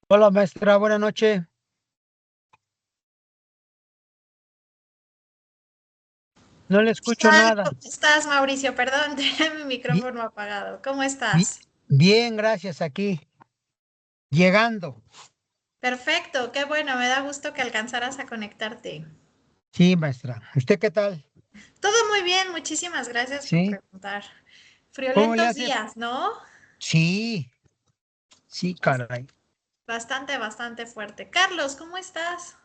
Hola maestra, buenas noches. No le escucho Hola, nada. ¿cómo estás, Mauricio? Perdón, tenía mi Bi- micrófono apagado. ¿Cómo bi- estás? Bien, gracias, aquí, llegando. Perfecto, qué bueno, me da gusto que alcanzaras a conectarte. Sí, maestra. ¿Usted qué tal? Todo muy bien, muchísimas gracias por Sí. preguntar. ¿Cómo le Friolentos hace? días, ¿no? Sí, sí, Bas- caray. Bastante, bastante fuerte. Carlos, ¿cómo estás?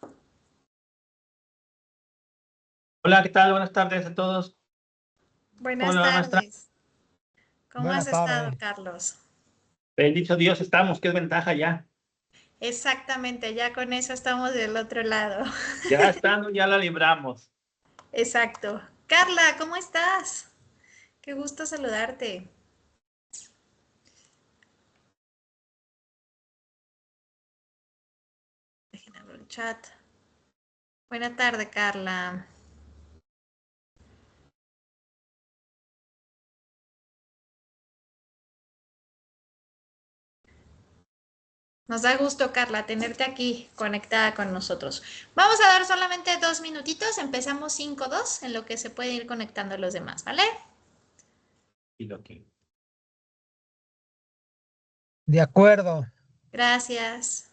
Hola, ¿qué tal? Buenas tardes a todos. ¿Cómo Buenas le va, maestra? tardes. ¿Cómo has Buenas estado, tardes. Carlos? Bendito Dios estamos, qué ventaja ya. Exactamente, ya con eso estamos del otro lado. Ya estando, ya la libramos. Exacto. Carla, ¿cómo estás? Qué gusto saludarte. Déjenme abrir el chat. Buena tarde, Carla. Nos da gusto, Carla, tenerte aquí conectada con nosotros. Vamos a dar solamente 2 minutitos. Empezamos 5-2 en lo que se pueden ir conectando los demás, ¿vale? Y lo que De acuerdo. Gracias.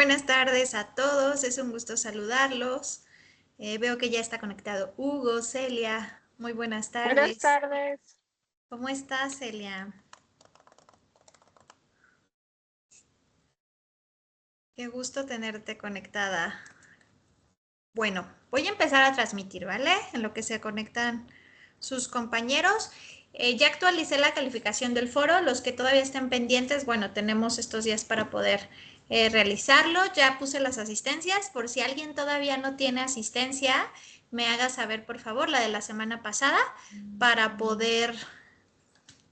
Buenas tardes a todos, es un gusto saludarlos. Veo que ya está conectado Hugo, Celia. Muy buenas tardes. Buenas tardes. ¿Cómo estás, Celia? Qué gusto tenerte conectada. Bueno, voy a empezar a transmitir, ¿vale? En lo que se conectan sus compañeros. Ya actualicé la calificación del foro. Los que todavía estén pendientes, bueno, tenemos estos días para poder realizarlo. Ya puse las asistencias. Por si alguien todavía no tiene asistencia, me haga saber, por favor, la de la semana pasada para poder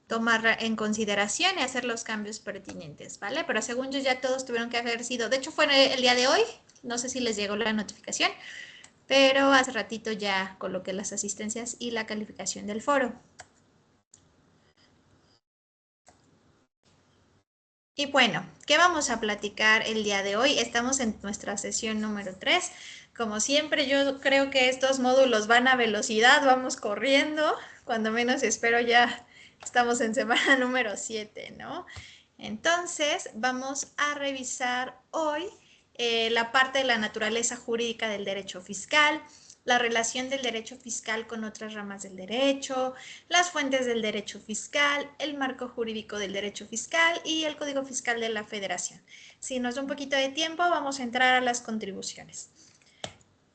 tomar en consideración y hacer los cambios pertinentes, ¿vale? Pero según yo ya todos tuvieron que haber sido, de hecho fue el día de hoy, no sé si les llegó la notificación, pero hace ratito ya coloqué las asistencias y la calificación del foro. Y bueno, ¿qué vamos a platicar el día de hoy? Estamos en nuestra sesión número 3. Como siempre, yo creo que estos módulos van a velocidad, vamos corriendo. Cuando menos espero ya estamos en semana número 7, ¿no? Entonces, vamos a revisar hoy la parte de la naturaleza jurídica del derecho fiscal, la relación del derecho fiscal con otras ramas del derecho, las fuentes del derecho fiscal, el marco jurídico del derecho fiscal y el Código Fiscal de la Federación. Si nos da un poquito de tiempo, vamos a entrar a las contribuciones.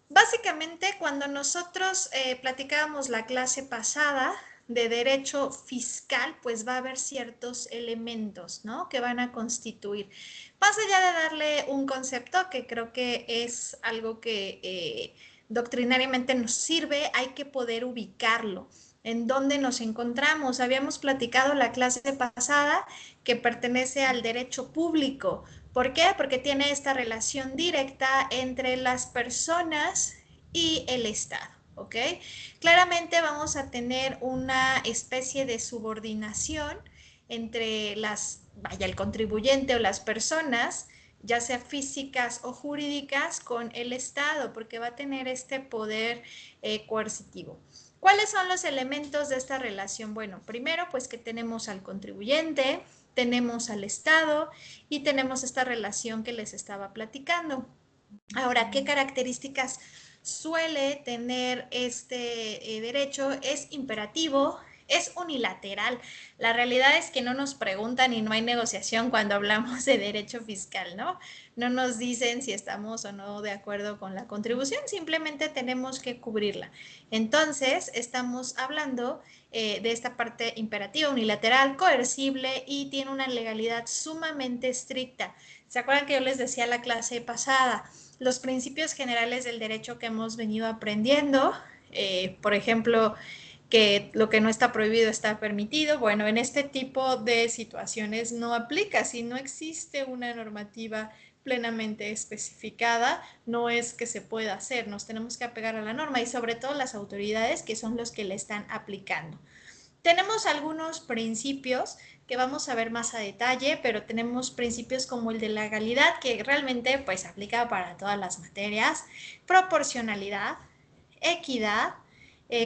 Básicamente, cuando nosotros platicábamos la clase pasada de derecho fiscal, pues va a haber ciertos elementos, ¿no?, que van a constituir. Más allá de darle un concepto, que creo que es algo que doctrinariamente nos sirve, hay que poder ubicarlo. ¿En dónde nos encontramos? Habíamos platicado la clase pasada que pertenece al derecho público. ¿Por qué? Porque tiene esta relación directa entre las personas y el Estado, ¿ok? Claramente vamos a tener una especie de subordinación entre el contribuyente o las personas, ya sea físicas o jurídicas, con el Estado, porque va a tener este poder coercitivo. ¿Cuáles son los elementos de esta relación? Bueno, primero, pues que tenemos al contribuyente, tenemos al Estado y tenemos esta relación que les estaba platicando. Ahora, ¿qué características suele tener este derecho? Es imperativo, es unilateral. La realidad es que no nos preguntan y no hay negociación cuando hablamos de derecho fiscal, ¿no? No nos dicen si estamos o no de acuerdo con la contribución, simplemente tenemos que cubrirla. Entonces, estamos hablando de esta parte imperativa, unilateral, coercible y tiene una legalidad sumamente estricta. ¿Se acuerdan que yo les decía la clase pasada? Los principios generales del derecho que hemos venido aprendiendo, por ejemplo, que lo que no está prohibido está permitido. Bueno, en este tipo de situaciones no aplica. Si no existe una normativa plenamente especificada, no es que se pueda hacer. Nos tenemos que apegar a la norma y sobre todo las autoridades que son los que la están aplicando. Tenemos algunos principios que vamos a ver más a detalle, pero tenemos principios como el de legalidad, que realmente pues aplica para todas las materias, proporcionalidad, equidad,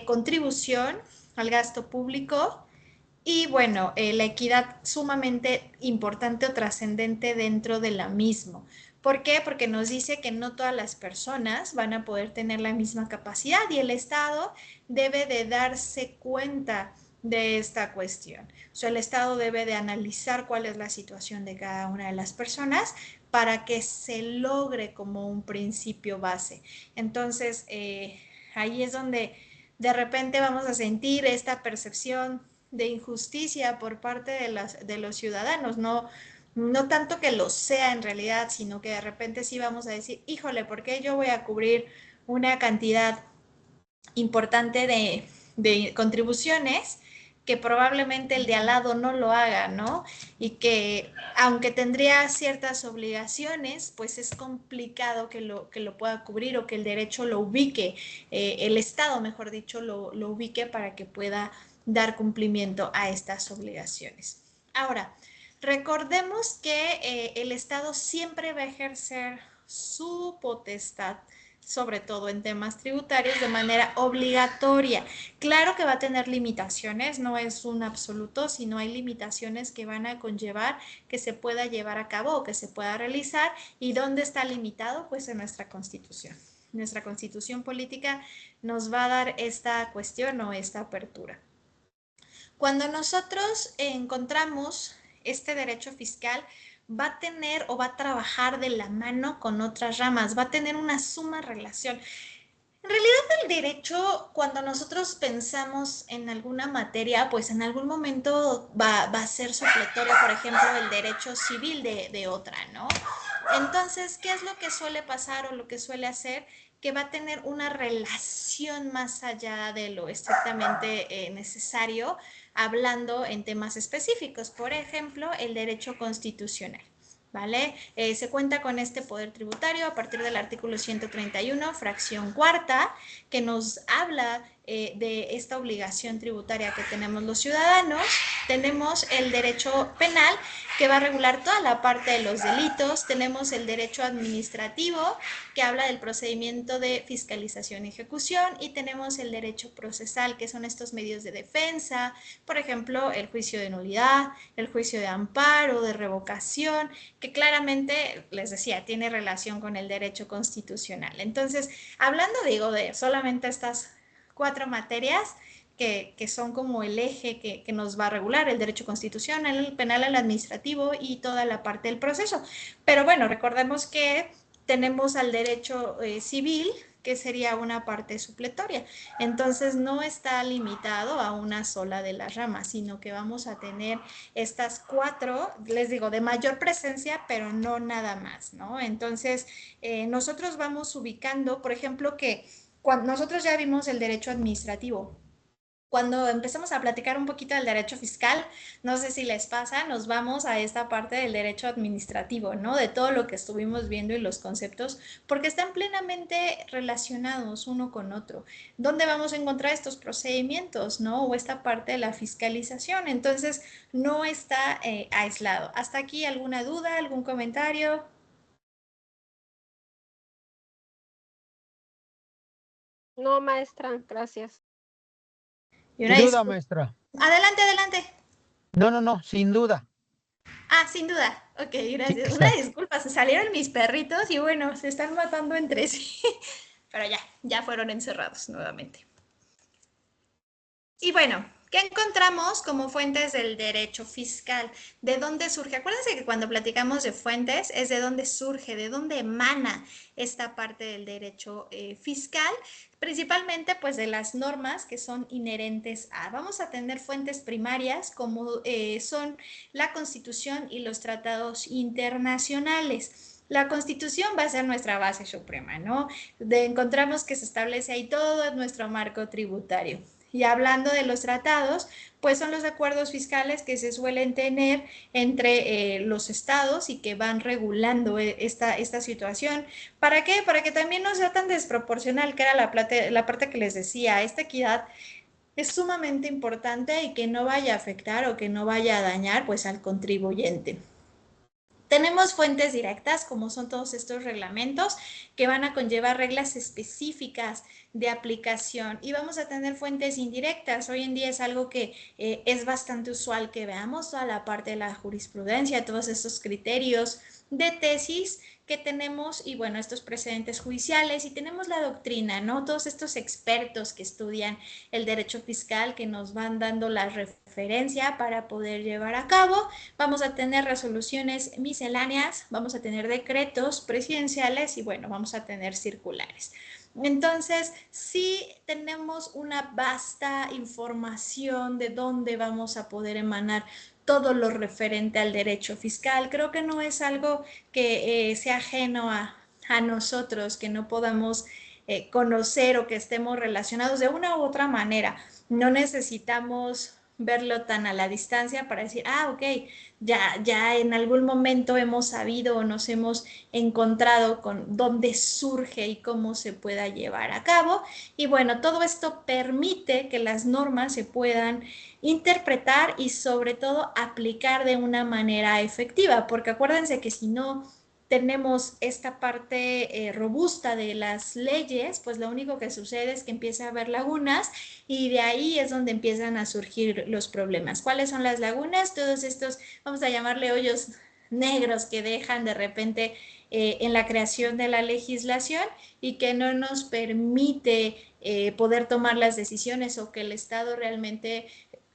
contribución al gasto público y bueno, la equidad sumamente importante o trascendente dentro de la misma. ¿Por qué? Porque nos dice que no todas las personas van a poder tener la misma capacidad y el Estado debe de darse cuenta de esta cuestión. O sea, el Estado debe de analizar cuál es la situación de cada una de las personas para que se logre como un principio base. Entonces, ahí es donde de repente vamos a sentir esta percepción de injusticia por parte de los ciudadanos, no tanto que lo sea en realidad, sino que de repente sí vamos a decir, híjole, ¿por qué yo voy a cubrir una cantidad importante de contribuciones que probablemente el de al lado no lo haga, ¿no? Y que aunque tendría ciertas obligaciones, pues es complicado que lo pueda cubrir o que el derecho lo ubique, el Estado, mejor dicho, lo ubique para que pueda dar cumplimiento a estas obligaciones. Ahora, recordemos que el Estado siempre va a ejercer su potestad sobre todo en temas tributarios, de manera obligatoria. Claro que va a tener limitaciones, no es un absoluto, sino hay limitaciones que van a conllevar que se pueda llevar a cabo o que se pueda realizar. ¿Y dónde está limitado? Pues en nuestra Constitución. Nuestra Constitución política nos va a dar esta cuestión o esta apertura. Cuando nosotros encontramos este derecho fiscal, va a tener o va a trabajar de la mano con otras ramas, va a tener una suma relación. En realidad el derecho, cuando nosotros pensamos en alguna materia, pues en algún momento va a ser supletorio, por ejemplo, el derecho civil de otra, ¿no? Entonces, ¿qué es lo que suele pasar o lo que suele hacer? Que va a tener una relación más allá de lo estrictamente necesario, hablando en temas específicos, por ejemplo, el derecho constitucional. ¿Vale? Se cuenta con este poder tributario a partir del artículo 131, fracción cuarta, que nos habla de esta obligación tributaria que tenemos los ciudadanos. Tenemos el derecho penal, que va a regular toda la parte de los delitos. Tenemos el derecho administrativo, que habla del procedimiento de fiscalización y ejecución. Y tenemos el derecho procesal, que son estos medios de defensa, por ejemplo, el juicio de nulidad, el juicio de amparo, de revocación, que claramente, les decía, tiene relación con el derecho constitucional. Entonces, hablando, digo, de solamente estas 4 materias que son como el eje que nos va a regular: el derecho constitucional, el penal, el administrativo y toda la parte del proceso. Pero bueno, recordemos que tenemos al derecho civil, que sería una parte supletoria. Entonces no está limitado a una sola de las ramas, sino que vamos a tener estas 4, les digo, de mayor presencia, pero no nada más, ¿no? Entonces nosotros vamos ubicando, por ejemplo, que cuando nosotros ya vimos el derecho administrativo, cuando empezamos a platicar un poquito del derecho fiscal, no sé si les pasa, nos vamos a esta parte del derecho administrativo, ¿no? De todo lo que estuvimos viendo y los conceptos, porque están plenamente relacionados uno con otro. ¿Dónde vamos a encontrar estos procedimientos, ¿no? O esta parte de la fiscalización. Entonces, no está aislado. ¿Hasta aquí alguna duda, algún comentario? No, maestra, gracias. Sin duda, maestra. Adelante, adelante. No, sin duda. Ah, sin duda. Ok, gracias. Sí, Una disculpa, se salieron mis perritos y bueno, se están matando entre sí. Pero ya fueron encerrados nuevamente. Y bueno, ¿qué encontramos como fuentes del derecho fiscal? ¿De dónde surge? Acuérdense que cuando platicamos de fuentes es de dónde surge, de dónde emana esta parte del derecho fiscal, principalmente pues de las normas que son inherentes a. Vamos a tener fuentes primarias como son la Constitución y los tratados internacionales. La Constitución va a ser nuestra base suprema, ¿no? Encontramos que se establece ahí todo nuestro marco tributario. Y hablando de los tratados, pues son los acuerdos fiscales que se suelen tener entre los estados y que van regulando esta situación. ¿Para qué? Para que también no sea tan desproporcional, que era la parte que les decía. Esta equidad es sumamente importante y que no vaya a afectar o que no vaya a dañar pues al contribuyente. Tenemos fuentes directas, como son todos estos reglamentos, que van a conllevar reglas específicas de aplicación, y vamos a tener fuentes indirectas. Hoy en día es algo que es bastante usual que veamos toda la parte de la jurisprudencia, todos estos criterios de tesis que tenemos y bueno, estos precedentes judiciales, y tenemos la doctrina, ¿no? Todos estos expertos que estudian el derecho fiscal que nos van dando la referencia para poder llevar a cabo. Vamos a tener resoluciones misceláneas, vamos a tener decretos presidenciales y bueno, vamos a tener circulares. Entonces, sí tenemos una vasta información de dónde vamos a poder emanar todo lo referente al derecho fiscal. Creo que no es algo que sea ajeno a nosotros, que no podamos conocer o que estemos relacionados de una u otra manera. No necesitamos verlo tan a la distancia para decir, ok, ya en algún momento hemos sabido o nos hemos encontrado con dónde surge y cómo se pueda llevar a cabo. Y bueno, todo esto permite que las normas se puedan interpretar y sobre todo aplicar de una manera efectiva, porque acuérdense que si no tenemos esta parte robusta de las leyes, pues lo único que sucede es que empieza a haber lagunas y de ahí es donde empiezan a surgir los problemas. ¿Cuáles son las lagunas? Todos estos, vamos a llamarle hoyos negros que dejan de repente en la creación de la legislación y que no nos permite poder tomar las decisiones o que el Estado realmente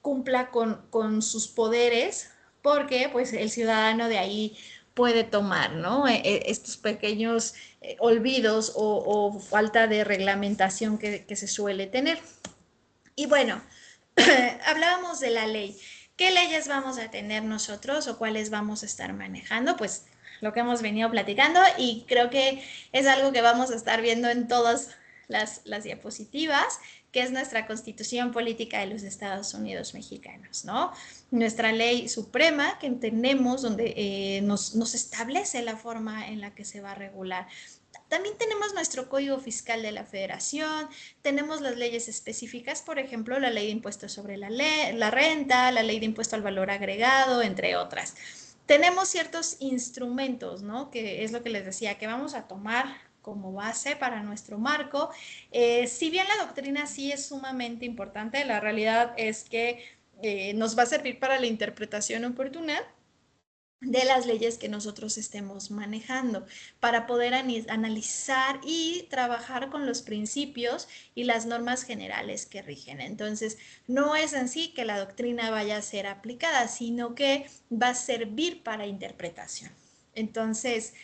cumpla con sus poderes, porque pues el ciudadano de ahí puede tomar, ¿no? Estos pequeños olvidos o falta de reglamentación que se suele tener. Y bueno, hablábamos de la ley. ¿Qué leyes vamos a tener nosotros o cuáles vamos a estar manejando? Pues lo que hemos venido platicando y creo que es algo que vamos a estar viendo en todas las diapositivas, que es nuestra Constitución Política de los Estados Unidos Mexicanos, ¿no? Nuestra ley suprema que tenemos donde nos establece la forma en la que se va a regular. También tenemos nuestro Código Fiscal de la Federación, tenemos las leyes específicas, por ejemplo, la Ley de Impuestos sobre la Renta, la Ley de Impuesto al Valor Agregado, entre otras. Tenemos ciertos instrumentos, ¿no? Que es lo que les decía, que vamos a tomar como base para nuestro marco. Si bien la doctrina sí es sumamente importante, la realidad es que nos va a servir para la interpretación oportuna de las leyes que nosotros estemos manejando para poder analizar y trabajar con los principios y las normas generales que rigen. Entonces, no es en sí que la doctrina vaya a ser aplicada, sino que va a servir para interpretación. Entonces,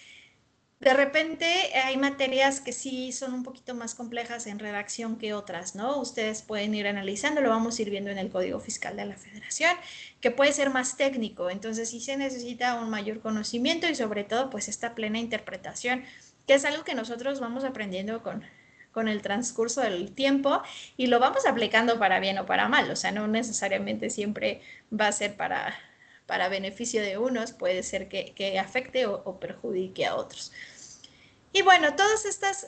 de repente hay materias que sí son un poquito más complejas en redacción que otras, ¿no? Ustedes pueden ir analizando, lo vamos a ir viendo en el Código Fiscal de la Federación, que puede ser más técnico, entonces sí se necesita un mayor conocimiento y sobre todo pues esta plena interpretación, que es algo que nosotros vamos aprendiendo con el transcurso del tiempo y lo vamos aplicando para bien o para mal, o sea, no necesariamente siempre va a ser para beneficio de unos, puede ser que afecte o perjudique a otros. Y bueno, todas estas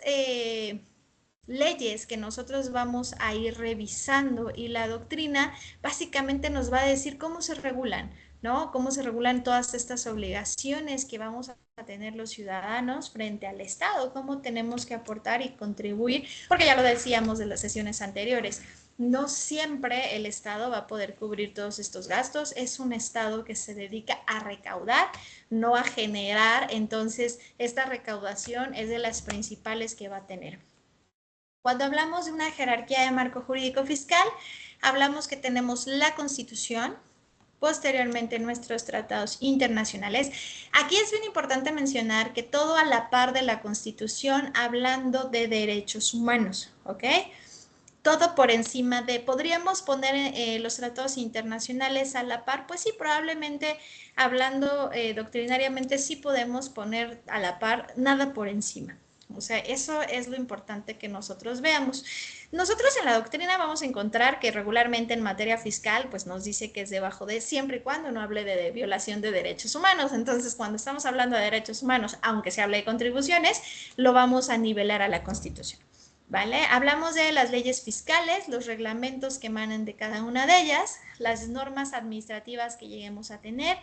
leyes que nosotros vamos a ir revisando y la doctrina básicamente nos va a decir cómo se regulan, ¿no? Cómo se regulan todas estas obligaciones que vamos a tener los ciudadanos frente al Estado, cómo tenemos que aportar y contribuir, porque ya lo decíamos de las sesiones anteriores, no siempre el Estado va a poder cubrir todos estos gastos, es un Estado que se dedica a recaudar, no a generar, entonces esta recaudación es de las principales que va a tener. Cuando hablamos de una jerarquía de marco jurídico fiscal, hablamos que tenemos la Constitución, posteriormente nuestros tratados internacionales. Aquí es bien importante mencionar que todo a la par de la Constitución, hablando de derechos humanos, ¿ok? Todo por encima de, ¿podríamos poner los tratados internacionales a la par? Pues sí, probablemente hablando doctrinariamente sí podemos poner a la par, nada por encima. O sea, eso es lo importante que nosotros veamos. Nosotros en la doctrina vamos a encontrar que regularmente en materia fiscal, pues nos dice que es debajo de, siempre y cuando no hable de violación de derechos humanos. Entonces, cuando estamos hablando de derechos humanos, aunque se hable de contribuciones, lo vamos a nivelar a la Constitución. ¿Vale? Hablamos de las leyes fiscales, los reglamentos que emanan de cada una de ellas, las normas administrativas que lleguemos a tener,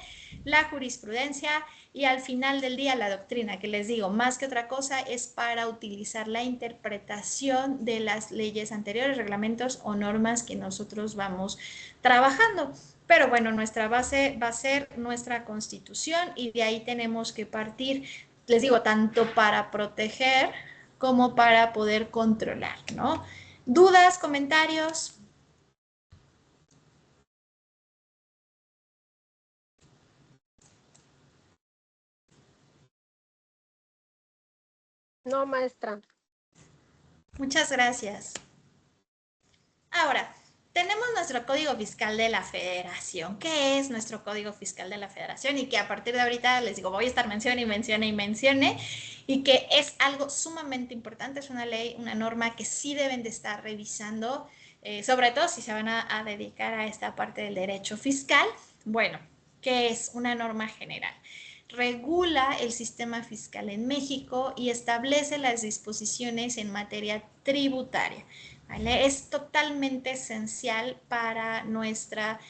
la jurisprudencia y al final del día la doctrina, que les digo, más que otra cosa es para utilizar la interpretación de las leyes anteriores, reglamentos o normas que nosotros vamos trabajando. Pero bueno, nuestra base va a ser nuestra Constitución y de ahí tenemos que partir, les digo, tanto para proteger como para poder controlar, ¿no? ¿Dudas, comentarios? No, maestra. Muchas gracias. Ahora, tenemos nuestro Código Fiscal de la Federación. ¿Qué es nuestro Código Fiscal de la Federación? Y que a partir de ahorita les digo, voy a estar mencione y mencione, y que es algo sumamente importante, es una ley, una norma que sí deben de estar revisando, sobre todo si se van a dedicar a esta parte del derecho fiscal. Bueno, ¿qué es una norma general? Regula el sistema fiscal en México y establece las disposiciones en materia tributaria. ¿vale? Es totalmente esencial para nuestra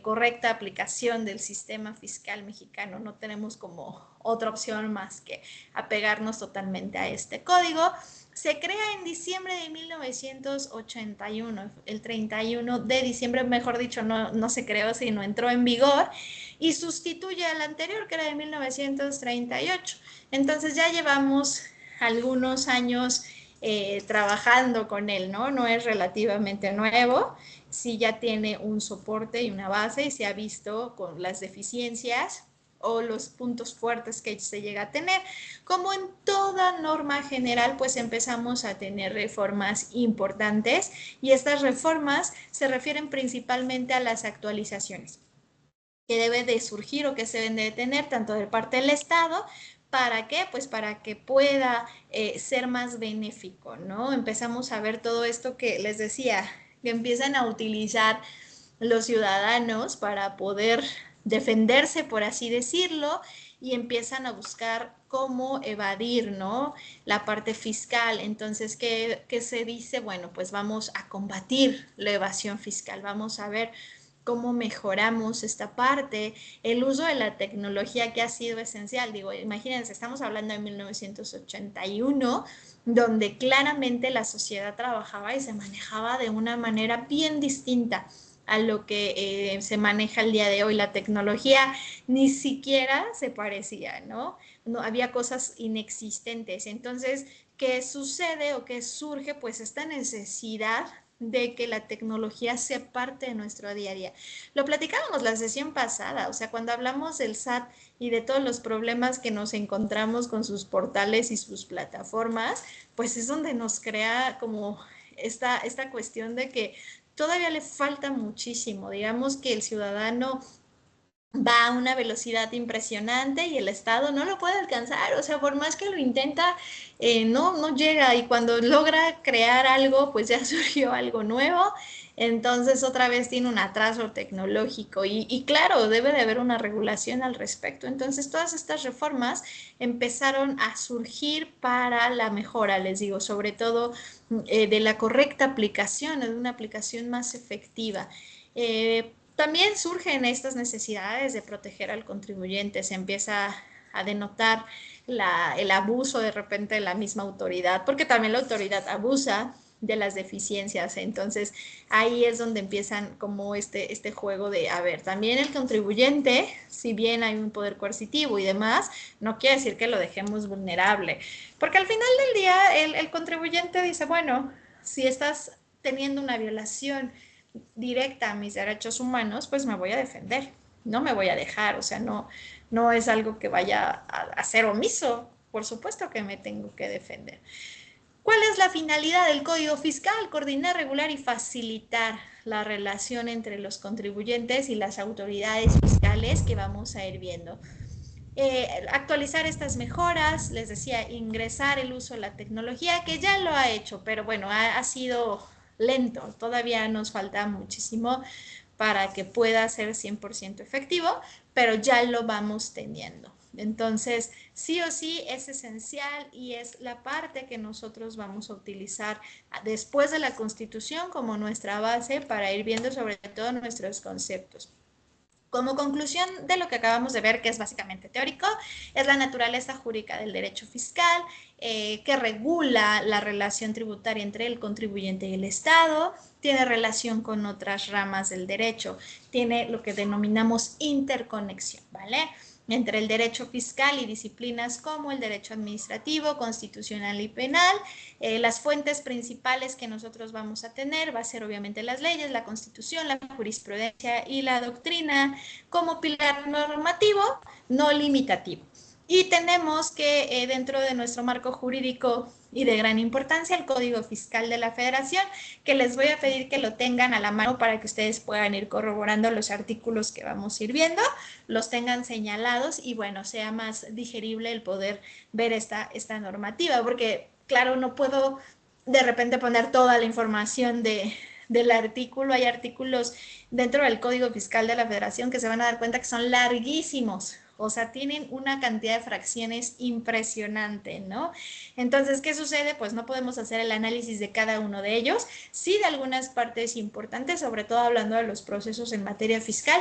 correcta aplicación del sistema fiscal mexicano. No tenemos como otra opción más que apegarnos totalmente a este código. Se crea en diciembre de 1981, el 31 de diciembre, mejor dicho, no se creó, sino entró en vigor y sustituye al anterior, que era de 1938. Entonces ya llevamos algunos años trabajando con él, ¿no? No es relativamente nuevo, sí ya tiene un soporte y una base y se ha visto con las deficiencias o los puntos fuertes que se llega a tener. Como en toda norma general, pues empezamos a tener reformas importantes y estas reformas se refieren principalmente a las actualizaciones que debe de surgir o que se deben de tener tanto de parte del Estado. ¿Para qué? Pues para que pueda ser más benéfico, ¿no? Empezamos a ver todo esto que les decía, que empiezan a utilizar los ciudadanos para poder defenderse, por así decirlo, y empiezan a buscar cómo evadir, ¿no? La parte fiscal. Entonces, ¿qué se dice? Bueno, pues vamos a combatir la evasión fiscal, vamos a ver cómo mejoramos esta parte, el uso de la tecnología que ha sido esencial. Digo, imagínense, estamos hablando de 1981, donde claramente la sociedad trabajaba y se manejaba de una manera bien distinta a lo que se maneja el día de hoy. La tecnología ni siquiera se parecía, ¿no? No había cosas inexistentes. Entonces, ¿qué sucede o qué surge? Pues esta necesidad de que la tecnología sea parte de nuestro día a día. Lo platicábamos la sesión pasada, o sea, cuando hablamos del SAT y de todos los problemas que nos encontramos con sus portales y sus plataformas, pues es donde nos crea como esta cuestión de que todavía le falta muchísimo. Digamos que el ciudadano va a una velocidad impresionante y el Estado no lo puede alcanzar, o sea, por más que lo intenta, no llega, y cuando logra crear algo, pues ya surgió algo nuevo, entonces otra vez tiene un atraso tecnológico y claro, debe de haber una regulación al respecto. Entonces todas estas reformas empezaron a surgir para la mejora, les digo, sobre todo de la correcta aplicación, de una aplicación más efectiva. También surgen estas necesidades de proteger al contribuyente, se empieza a denotar el abuso de repente de la misma autoridad, porque también la autoridad abusa de las deficiencias. Entonces ahí es donde empiezan como este juego de, a ver, también el contribuyente, si bien hay un poder coercitivo y demás, no quiere decir que lo dejemos vulnerable, porque al final del día el contribuyente dice, bueno, si estás teniendo una violación directa a mis derechos humanos, pues me voy a defender, no me voy a dejar, o sea, no es algo que vaya a ser omiso, por supuesto que me tengo que defender. ¿Cuál es la finalidad del Código Fiscal? Coordinar, regular y facilitar la relación entre los contribuyentes y las autoridades fiscales que vamos a ir viendo. Actualizar estas mejoras, les decía, ingresar el uso de la tecnología, que ya lo ha hecho, pero bueno, ha sido lento, todavía nos falta muchísimo para que pueda ser 100% efectivo, pero ya lo vamos teniendo. Entonces, sí o sí es esencial y es la parte que nosotros vamos a utilizar después de la Constitución como nuestra base para ir viendo sobre todo nuestros conceptos. Como conclusión de lo que acabamos de ver, que es básicamente teórico, es la naturaleza jurídica del derecho fiscal, que regula la relación tributaria entre el contribuyente y el Estado, tiene relación con otras ramas del derecho, tiene lo que denominamos interconexión, ¿vale? Entre el derecho fiscal y disciplinas como el derecho administrativo, constitucional y penal. Las fuentes principales que nosotros vamos a tener va a ser obviamente las leyes, la Constitución, la jurisprudencia y la doctrina como pilar normativo no limitativo. Y tenemos que dentro de nuestro marco jurídico y de gran importancia el Código Fiscal de la Federación, que les voy a pedir que lo tengan a la mano para que ustedes puedan ir corroborando los artículos que vamos a ir viendo, los tengan señalados y bueno, sea más digerible el poder ver esta normativa, porque claro, no puedo de repente poner toda la información del artículo. Hay artículos dentro del Código Fiscal de la Federación que se van a dar cuenta que son larguísimos, O sea, tienen una cantidad de fracciones impresionante, ¿no? Entonces, ¿qué sucede? Pues no podemos hacer el análisis de cada uno de ellos, sí de algunas partes importantes, sobre todo hablando de los procesos en materia fiscal,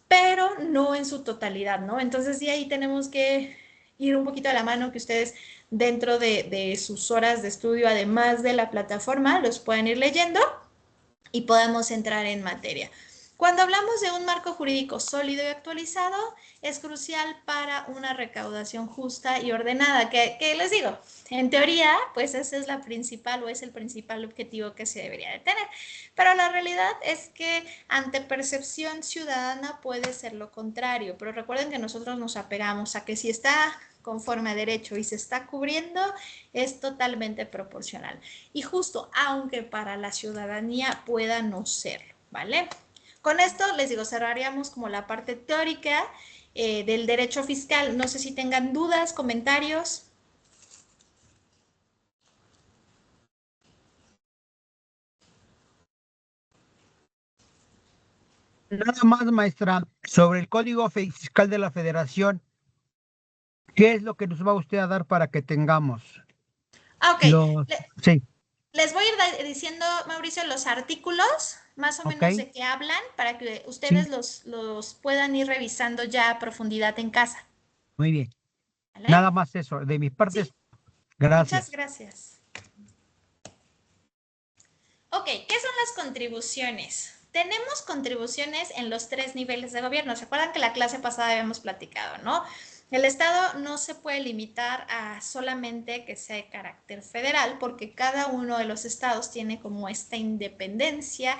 pero no en su totalidad, ¿no? Entonces, sí, ahí tenemos que ir un poquito a la mano, que ustedes dentro de sus horas de estudio, además de la plataforma, los puedan ir leyendo y podamos entrar en materia. Cuando hablamos de un marco jurídico sólido y actualizado, es crucial para una recaudación justa y ordenada, que les digo, en teoría, pues ese es la principal o es el principal objetivo que se debería de tener. Pero la realidad es que ante percepción ciudadana puede ser lo contrario, pero recuerden que nosotros nos apegamos a que si está conforme a derecho y se está cubriendo, es totalmente proporcional. Y justo, aunque para la ciudadanía pueda no serlo, ¿vale? Con esto, les digo, cerraríamos como la parte teórica del derecho fiscal. No sé si tengan dudas, comentarios. Nada más, maestra, sobre el Código Fiscal de la Federación, ¿qué es lo que nos va usted a dar para que tengamos Ah, ok. los... Sí, Les voy a ir diciendo, Mauricio, los artículos, más o ok, menos de qué hablan, para que sí, ustedes los puedan ir revisando ya a profundidad en casa. muy bien. ¿Vale? Nada más eso. De mi parte, Sí, muchas gracias. gracias. Ok, ¿qué son las contribuciones? Tenemos contribuciones en los 3 niveles de gobierno. ¿Se acuerdan que la clase pasada habíamos platicado, no? El Estado no se puede limitar a solamente que sea de carácter federal, porque cada uno de los estados tiene como esta independencia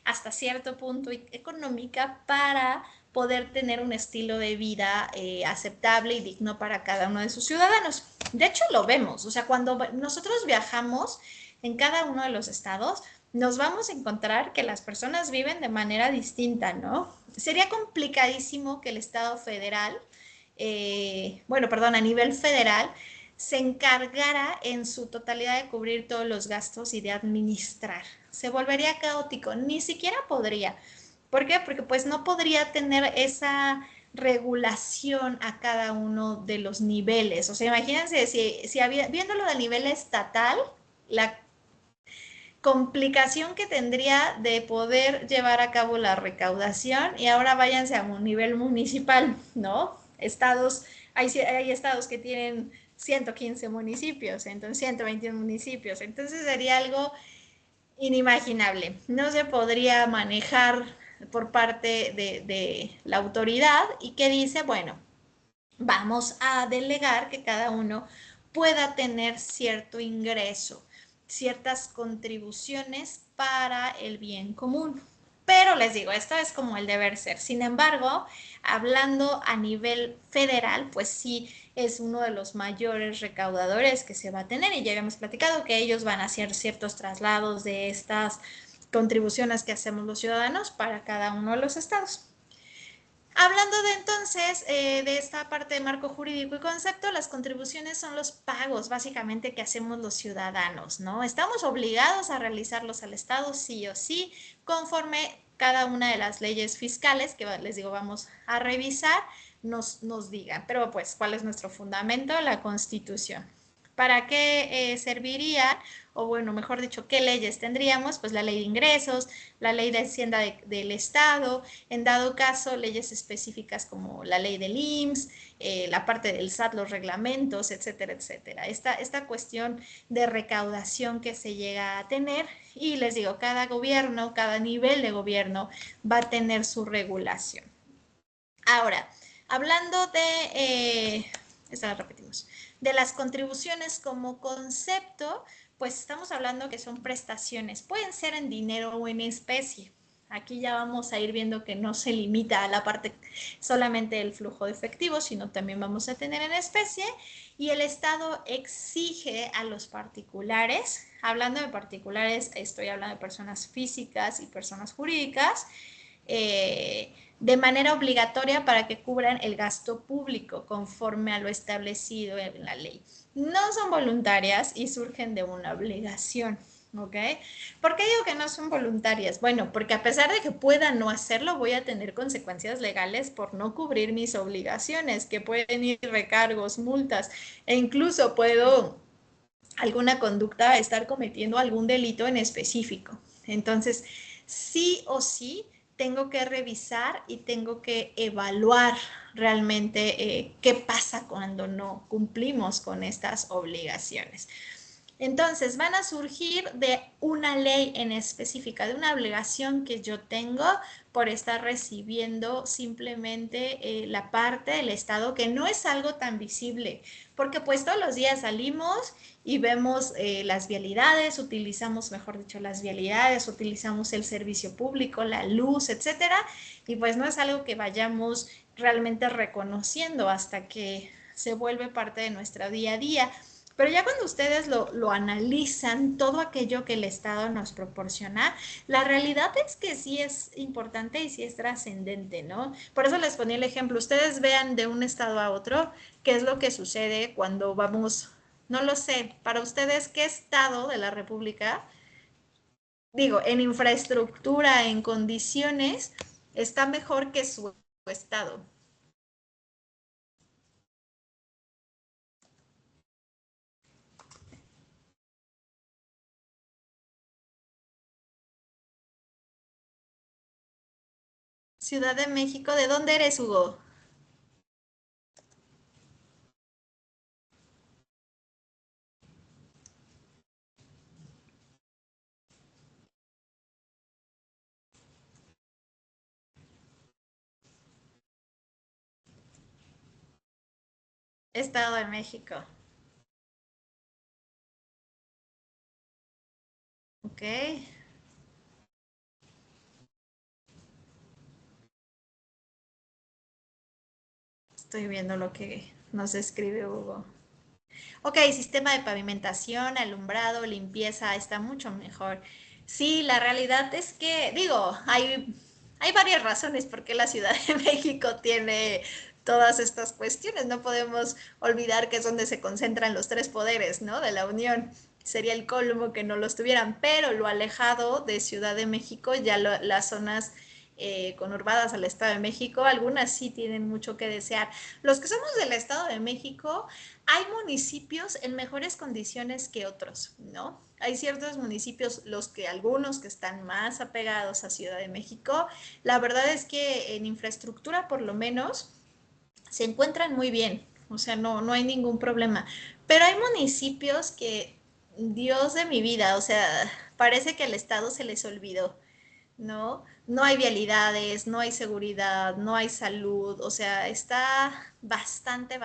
hasta cierto punto económica para poder tener un estilo de vida aceptable y digno para cada uno de sus ciudadanos. De hecho, lo vemos. O sea, cuando nosotros viajamos en cada uno de los estados, nos vamos a encontrar que las personas viven de manera distinta, ¿no? Sería complicadísimo que el Estado federal, a nivel federal, se encargara en su totalidad de cubrir todos los gastos y de administrar. Se volvería caótico, ni siquiera podría. ¿Por qué? Porque pues no podría tener esa regulación a cada uno de los niveles. O sea, imagínense viéndolo a nivel estatal, la complicación que tendría de poder llevar a cabo la recaudación, y ahora váyanse a un nivel municipal, ¿no? Hay estados que tienen 115 municipios, entonces 121 municipios, entonces sería algo inimaginable. No se podría manejar por parte de la autoridad y que dice, bueno, vamos a delegar que cada uno pueda tener cierto ingreso, ciertas contribuciones para el bien común. Pero les digo, esto es como el deber ser. Sin embargo, hablando a nivel federal, pues sí es uno de los mayores recaudadores que se va a tener, y ya habíamos platicado que ellos van a hacer ciertos traslados de estas contribuciones que hacemos los ciudadanos para cada uno de los estados. Hablando de entonces de esta parte de marco jurídico y concepto, las contribuciones son los pagos básicamente que hacemos los ciudadanos, ¿no? Estamos obligados a realizarlos al Estado sí o sí, conforme cada una de las leyes fiscales que les digo vamos a revisar nos digan. Pero pues, ¿cuál es nuestro fundamento? La Constitución. ¿Para qué serviría? O bueno, mejor dicho, ¿qué leyes tendríamos? Pues la ley de ingresos, la ley de hacienda del Estado, en dado caso, leyes específicas como la ley del IMSS, la parte del SAT, los reglamentos, etcétera, etcétera. Esta cuestión de recaudación que se llega a tener, y les digo, cada gobierno, cada nivel de gobierno va a tener su regulación. Ahora, hablando esta la repetimos, de las contribuciones como concepto, pues estamos hablando que son prestaciones, pueden ser en dinero o en especie. Aquí ya vamos a ir viendo que no se limita a la parte solamente del flujo de efectivo, sino también vamos a tener en especie, y el Estado exige a los particulares, hablando de particulares, estoy hablando de personas físicas y personas jurídicas, de manera obligatoria para que cubran el gasto público conforme a lo establecido en la ley. No son voluntarias y surgen de una obligación. ¿Ok? ¿Por qué digo que no son voluntarias? Bueno, porque a pesar de que pueda no hacerlo, voy a tener consecuencias legales por no cubrir mis obligaciones, que pueden ir recargos, multas, e incluso puedo alguna conducta estar cometiendo algún delito en específico. Entonces, sí o sí, tengo que revisar y tengo que evaluar realmente qué pasa cuando no cumplimos con estas obligaciones. Entonces, van a surgir de una ley en específica, de una obligación que yo tengo por estar recibiendo simplemente la parte del Estado, que no es algo tan visible, porque pues todos los días salimos y vemos las vialidades, utilizamos, mejor dicho, las vialidades, utilizamos el servicio público, la luz, etcétera, y pues no es algo que vayamos realmente reconociendo hasta que se vuelve parte de nuestro día a día. Pero ya cuando ustedes lo analizan, todo aquello que el Estado nos proporciona, la realidad es que sí es importante y sí es trascendente, ¿no? Por eso les ponía el ejemplo. Ustedes vean de un estado a otro qué es lo que sucede cuando vamos, no lo sé, para ustedes, ¿qué estado de la República, digo, en infraestructura, en condiciones, está mejor que su estado? Ciudad de México, ¿de dónde eres, Hugo? Estado de México. Ok. Estoy viendo lo que nos escribe Hugo. Ok, sistema de pavimentación, alumbrado, limpieza, está mucho mejor. Sí, la realidad es que, digo, hay varias razones por qué la Ciudad de México tiene todas estas cuestiones. No podemos olvidar que es donde se concentran los tres poderes, ¿no? De la Unión. Sería el colmo que no los tuvieran, pero lo alejado de Ciudad de México, ya las zonas conurbadas al Estado de México, algunas sí tienen mucho que desear. Los que somos del Estado de México, hay municipios en mejores condiciones que otros, ¿no? Hay ciertos municipios, algunos que están más apegados a Ciudad de México. La verdad es que en infraestructura, por lo menos, se encuentran muy bien. O sea, no hay ningún problema. Pero hay municipios que, Dios de mi vida, o sea, parece que al Estado se les olvidó. ¿No? No hay vialidades, no hay seguridad, no hay salud, o sea, está bastante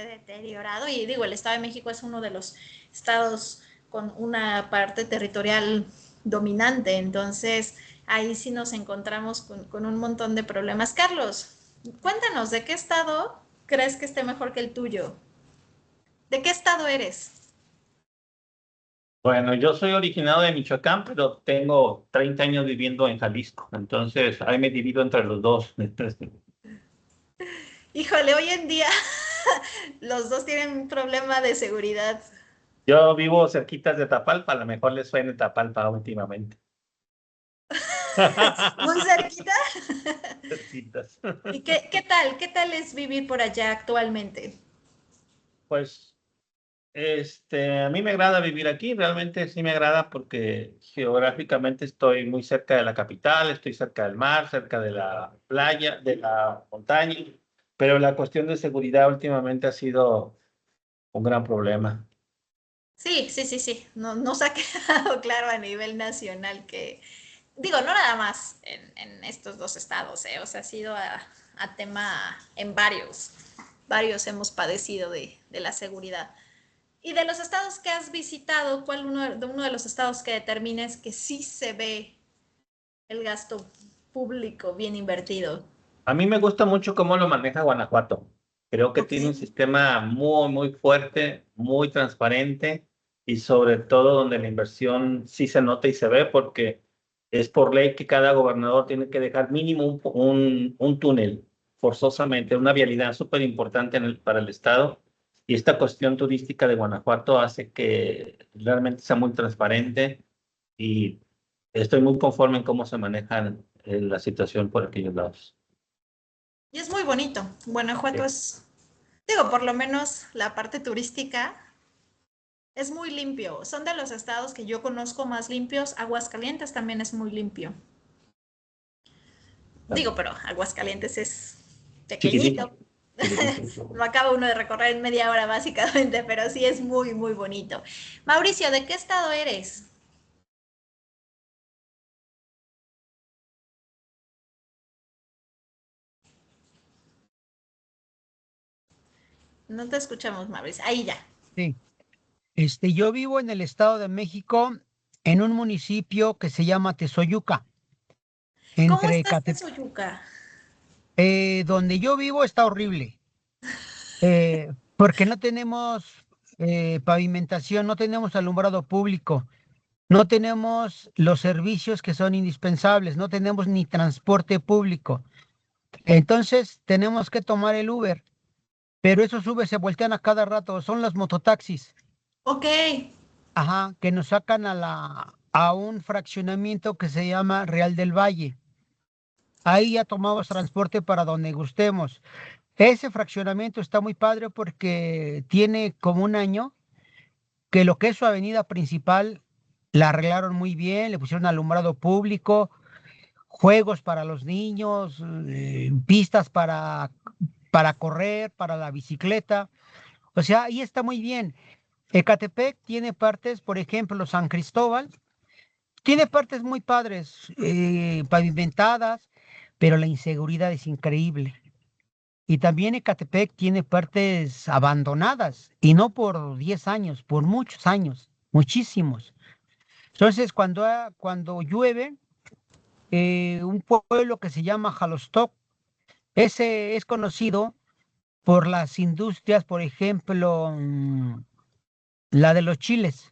deteriorado. Y digo, el Estado de México es uno de los estados con una parte territorial dominante, entonces ahí sí nos encontramos con un montón de problemas. Carlos, cuéntanos, ¿de qué estado crees que esté mejor que el tuyo? ¿De qué estado eres? Bueno, yo soy originado de Michoacán, pero tengo 30 años viviendo en Jalisco. Entonces, ahí me divido entre los dos. Híjole, hoy en día los dos tienen un problema de seguridad. Yo vivo cerquitas de Tapalpa, a lo mejor les suena Tapalpa últimamente. Muy cerquita. Cerquitas. ¿Y qué tal es vivir por allá actualmente? Pues, a mí me agrada vivir aquí, realmente sí me agrada porque geográficamente estoy muy cerca de la capital, estoy cerca del mar, cerca de la playa, de la montaña, pero la cuestión de seguridad últimamente ha sido un gran problema. Sí, sí, sí, sí. Nos ha quedado claro a nivel nacional que, digo, no nada más en estos dos estados, ¿eh? O sea, ha sido a tema en varios hemos padecido de la seguridad. Y de los estados que has visitado, ¿cuál uno de los estados que determines que sí se ve el gasto público bien invertido? A mí me gusta mucho cómo lo maneja Guanajuato. Creo que Ok. tiene un sistema muy fuerte, muy transparente y sobre todo donde la inversión sí se nota y se ve porque es por ley que cada gobernador tiene que dejar mínimo un túnel, forzosamente, una vialidad súper importante para el estado. Y esta cuestión turística de Guanajuato hace que realmente sea muy transparente. y estoy muy conforme en cómo se manejan la situación por aquellos lados. Y es muy bonito. Guanajuato es, digo, por lo menos la parte turística es muy limpio. Son de los estados que yo conozco más limpios. Aguascalientes también es muy limpio. Digo, pero Aguascalientes es Chiquitito. pequeñito. Lo acaba uno de recorrer en media hora básicamente, pero sí es muy, muy bonito. Mauricio, ¿de qué estado eres? No te escuchamos, Mauricio. Ahí ya. Sí. Yo vivo en el Estado de México, en un municipio que se llama Tezoyuca, ¿Cómo entre estás de Soyuca? donde yo vivo está horrible, porque no tenemos pavimentación, no tenemos alumbrado público, no tenemos los servicios que son indispensables, no tenemos ni transporte público. Entonces tenemos que tomar el Uber, pero esos Uber se voltean a cada rato, son los mototaxis. Ok. Ajá, que nos sacan a un fraccionamiento que se llama Real del Valle. Ahí ya tomamos transporte para donde gustemos. Ese fraccionamiento está muy padre porque tiene como un año que lo que es su avenida principal la arreglaron muy bien, le pusieron alumbrado público, juegos para los niños, pistas para correr, para la bicicleta. O sea, ahí está muy bien. Ecatepec tiene partes, por ejemplo, San Cristóbal. Tiene partes muy padres, pavimentadas, pero la inseguridad es increíble. Y también Ecatepec tiene partes abandonadas, y no por 10 años, por muchos años, muchísimos. Entonces, cuando llueve, un pueblo que se llama Jalostoc, ese es conocido por las industrias, por ejemplo, la de los chiles,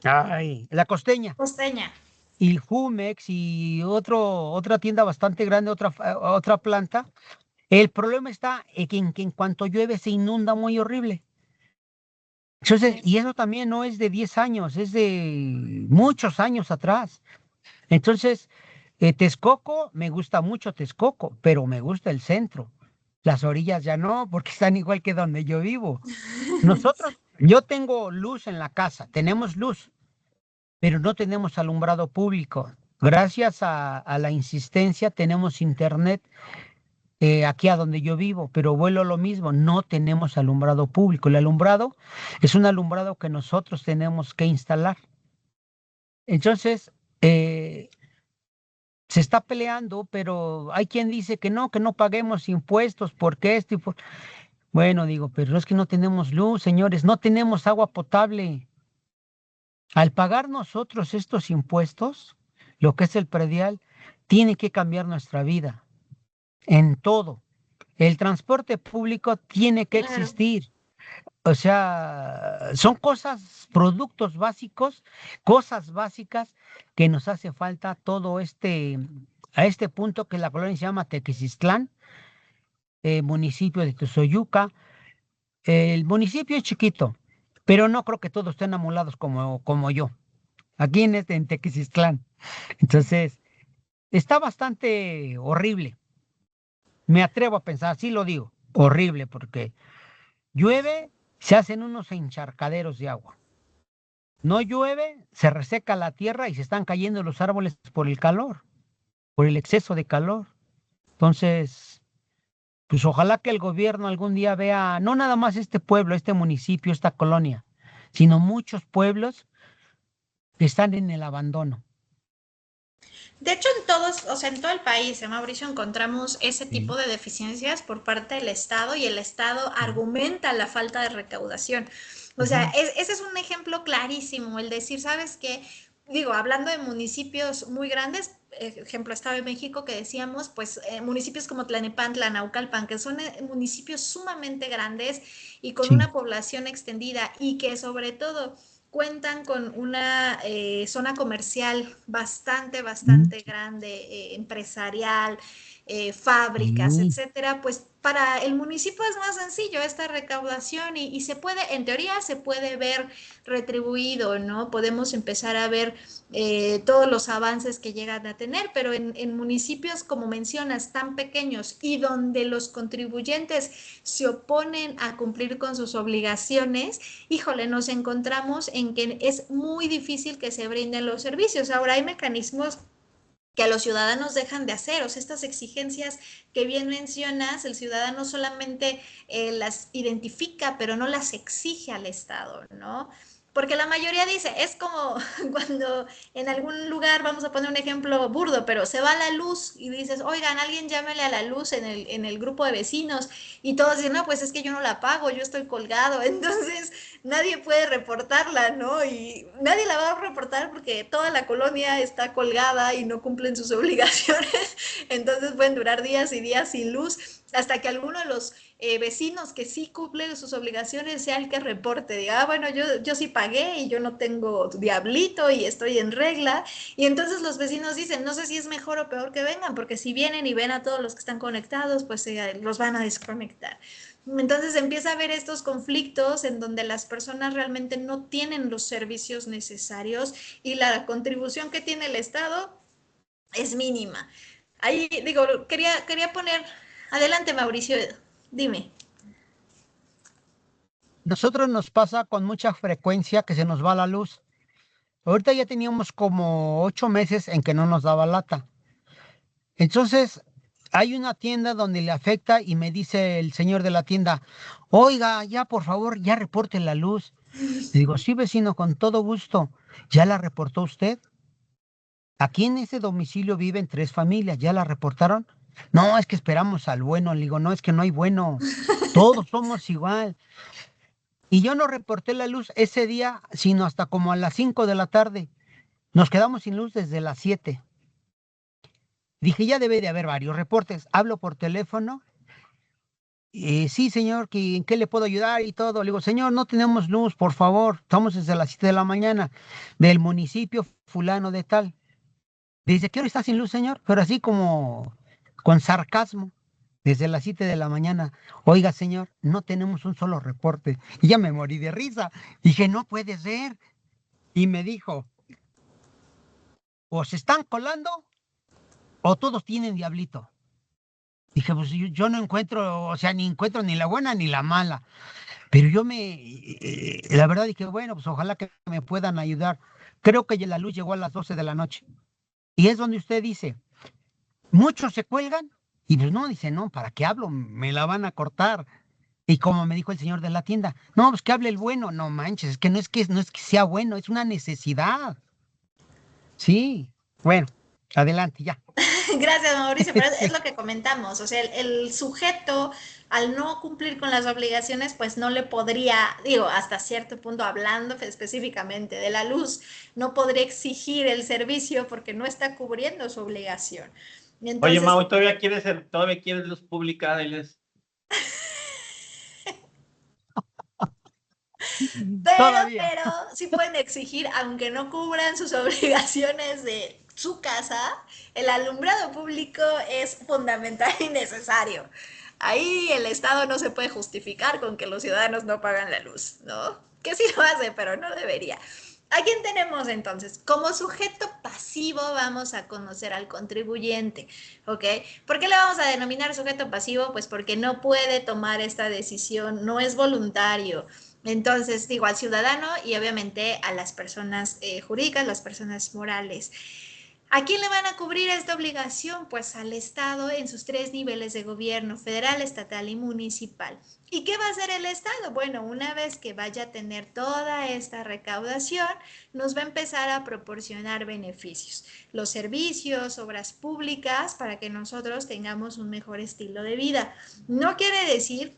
ay, la costeña. Costeña. Y Jumex y otra tienda bastante grande, otra planta. El problema está en que en cuanto llueve se inunda muy horrible. Entonces, y eso también no es de 10 años, es de muchos años atrás. Entonces, Texcoco, me gusta mucho Texcoco, pero me gusta el centro. Las orillas ya no, porque están igual que donde yo vivo. Yo tengo luz en la casa, tenemos luz, pero no tenemos alumbrado público. Gracias a la insistencia tenemos internet aquí a donde yo vivo, pero vuelo lo mismo, no tenemos alumbrado público. El alumbrado es un alumbrado que nosotros tenemos que instalar. Entonces, se está peleando, pero hay quien dice que no paguemos impuestos porque esto y Bueno, digo, pero es que no tenemos luz, señores, no tenemos agua potable. Al pagar nosotros estos impuestos, lo que es el predial, tiene que cambiar nuestra vida en todo. El transporte público tiene que Claro. existir. O sea, son productos básicos, cosas básicas que nos hace falta a este punto que la colonia se llama Tequisistlán, municipio de Tezoyuca. El municipio es chiquito, pero no creo que todos estén amolados como yo, aquí en Tequisistlán. Entonces, está bastante horrible. Me atrevo a pensar, sí lo digo, horrible, porque llueve, se hacen unos encharcaderos de agua. No llueve, se reseca la tierra y se están cayendo los árboles por el calor, por el exceso de calor. Entonces, pues ojalá que el gobierno algún día vea, no nada más este pueblo, este municipio, esta colonia, sino muchos pueblos que están en el abandono. De hecho, en todos, o sea, en todo el país, Mauricio, encontramos ese Sí, tipo de deficiencias por parte del Estado y el Estado sí. argumenta la falta de recaudación. O sea, Ujú. ese es un ejemplo clarísimo, el decir, ¿sabes qué? Digo, hablando de municipios muy grandes, ejemplo, Estado de México que decíamos, pues municipios como Tlalnepantla, Naucalpan, que son municipios sumamente grandes y con Sí. una población extendida y que sobre todo cuentan con una zona comercial bastante, Mm, bastante grande, empresarial, fábricas, sí. etcétera, pues para el municipio es más sencillo esta recaudación y se puede, en teoría, se puede ver retribuido, ¿no? Podemos empezar a ver todos los avances que llegan a tener, pero en municipios, como mencionas, tan pequeños y donde los contribuyentes se oponen a cumplir con sus obligaciones, híjole, nos encontramos en que es muy difícil que se brinden los servicios. Ahora hay mecanismos que a los ciudadanos dejan de hacer, o sea, estas exigencias que bien mencionas, el ciudadano solamente las identifica, pero no las exige al Estado, ¿no? Porque la mayoría dice, es como cuando en algún lugar, vamos a poner un ejemplo burdo, pero se va la luz y dices, oigan, alguien llámele a la luz en el grupo de vecinos y todos dicen, no, pues es que yo no la pago, yo estoy colgado, entonces nadie puede reportarla, ¿no? Y nadie la va a reportar porque toda la colonia está colgada y no cumplen sus obligaciones, entonces pueden durar días y días sin luz hasta que alguno de los vecinos que sí cumplen sus obligaciones sea el que reporte, diga, ah, bueno, yo sí pagué y yo no tengo diablito y estoy en regla. Y entonces los vecinos dicen, no sé si es mejor o peor que vengan, porque si vienen y ven a todos los que están conectados, pues los van a desconectar. Entonces empieza a haber estos conflictos en donde las personas realmente no tienen los servicios necesarios y la contribución que tiene el Estado es mínima. Ahí digo, quería poner, adelante Mauricio, dime. Nosotros nos pasa con mucha frecuencia que se nos va la luz. Ahorita ya teníamos como 8 meses en que no nos daba lata. Entonces, hay una tienda donde le afecta y me dice el señor de la tienda, oiga, ya por favor, ya reporte la luz. Le digo, sí, vecino, con todo gusto. ¿Ya la reportó usted? Aquí en ese domicilio viven 3 familias, ¿ya la reportaron? No, es que esperamos al bueno. Le digo, no, es que no hay bueno. Todos somos igual. Y yo no reporté la luz ese día, sino hasta como a las 5 de la tarde. Nos quedamos sin luz desde las 7. Dije, ya debe de haber varios reportes. Hablo por teléfono. Sí, señor, ¿en qué le puedo ayudar y todo? Le digo, señor, no tenemos luz, por favor. Estamos desde las 7 de la mañana del municipio fulano de tal. Dice, ¿qué hora está sin luz, señor? Pero así como con sarcasmo. Desde las 7 de la mañana. Oiga, señor, no tenemos un solo reporte. Y ya me morí de risa. Dije, no puede ser. Y me dijo, o se están colando o todos tienen diablito. Dije, pues yo no encuentro, o sea, ni encuentro ni la buena ni la mala. Pero la verdad dije, bueno, pues ojalá que me puedan ayudar. Creo que la luz llegó a las 12 de la noche. Y es donde usted dice, muchos se cuelgan. Y pues no, dice, no, ¿para qué hablo? Me la van a cortar. Y como me dijo el señor de la tienda, no, pues que hable el bueno. No manches, es que no es que sea bueno, es una necesidad. Sí, bueno, adelante, ya. Gracias, Mauricio, pero es lo que comentamos, o sea, el sujeto al no cumplir con las obligaciones, pues no le podría, digo, hasta cierto punto, hablando específicamente de la luz, no podría exigir el servicio porque no está cubriendo su obligación. Oye, Entonces, Mau, ¿todavía quieres luz pública? Diles. Todavía. pero sí pueden exigir, aunque no cubran sus obligaciones de su casa, el alumbrado público es fundamental y necesario. Ahí el Estado no se puede justificar con que los ciudadanos no pagan la luz, ¿no? Que sí lo hace, pero no debería. ¿A quién tenemos entonces? Como sujeto pasivo vamos a conocer al contribuyente, ¿ok? ¿Por qué le vamos a denominar sujeto pasivo? Pues porque no puede tomar esta decisión, no es voluntario. Entonces, digo, al ciudadano y obviamente a las personas jurídicas, las personas morales. ¿A quién le van a cubrir esta obligación? Pues al Estado en sus 3 niveles de gobierno, federal, estatal y municipal. ¿Y qué va a hacer el Estado? Bueno, una vez que vaya a tener toda esta recaudación, nos va a empezar a proporcionar beneficios, los servicios, obras públicas, para que nosotros tengamos un mejor estilo de vida. No quiere decir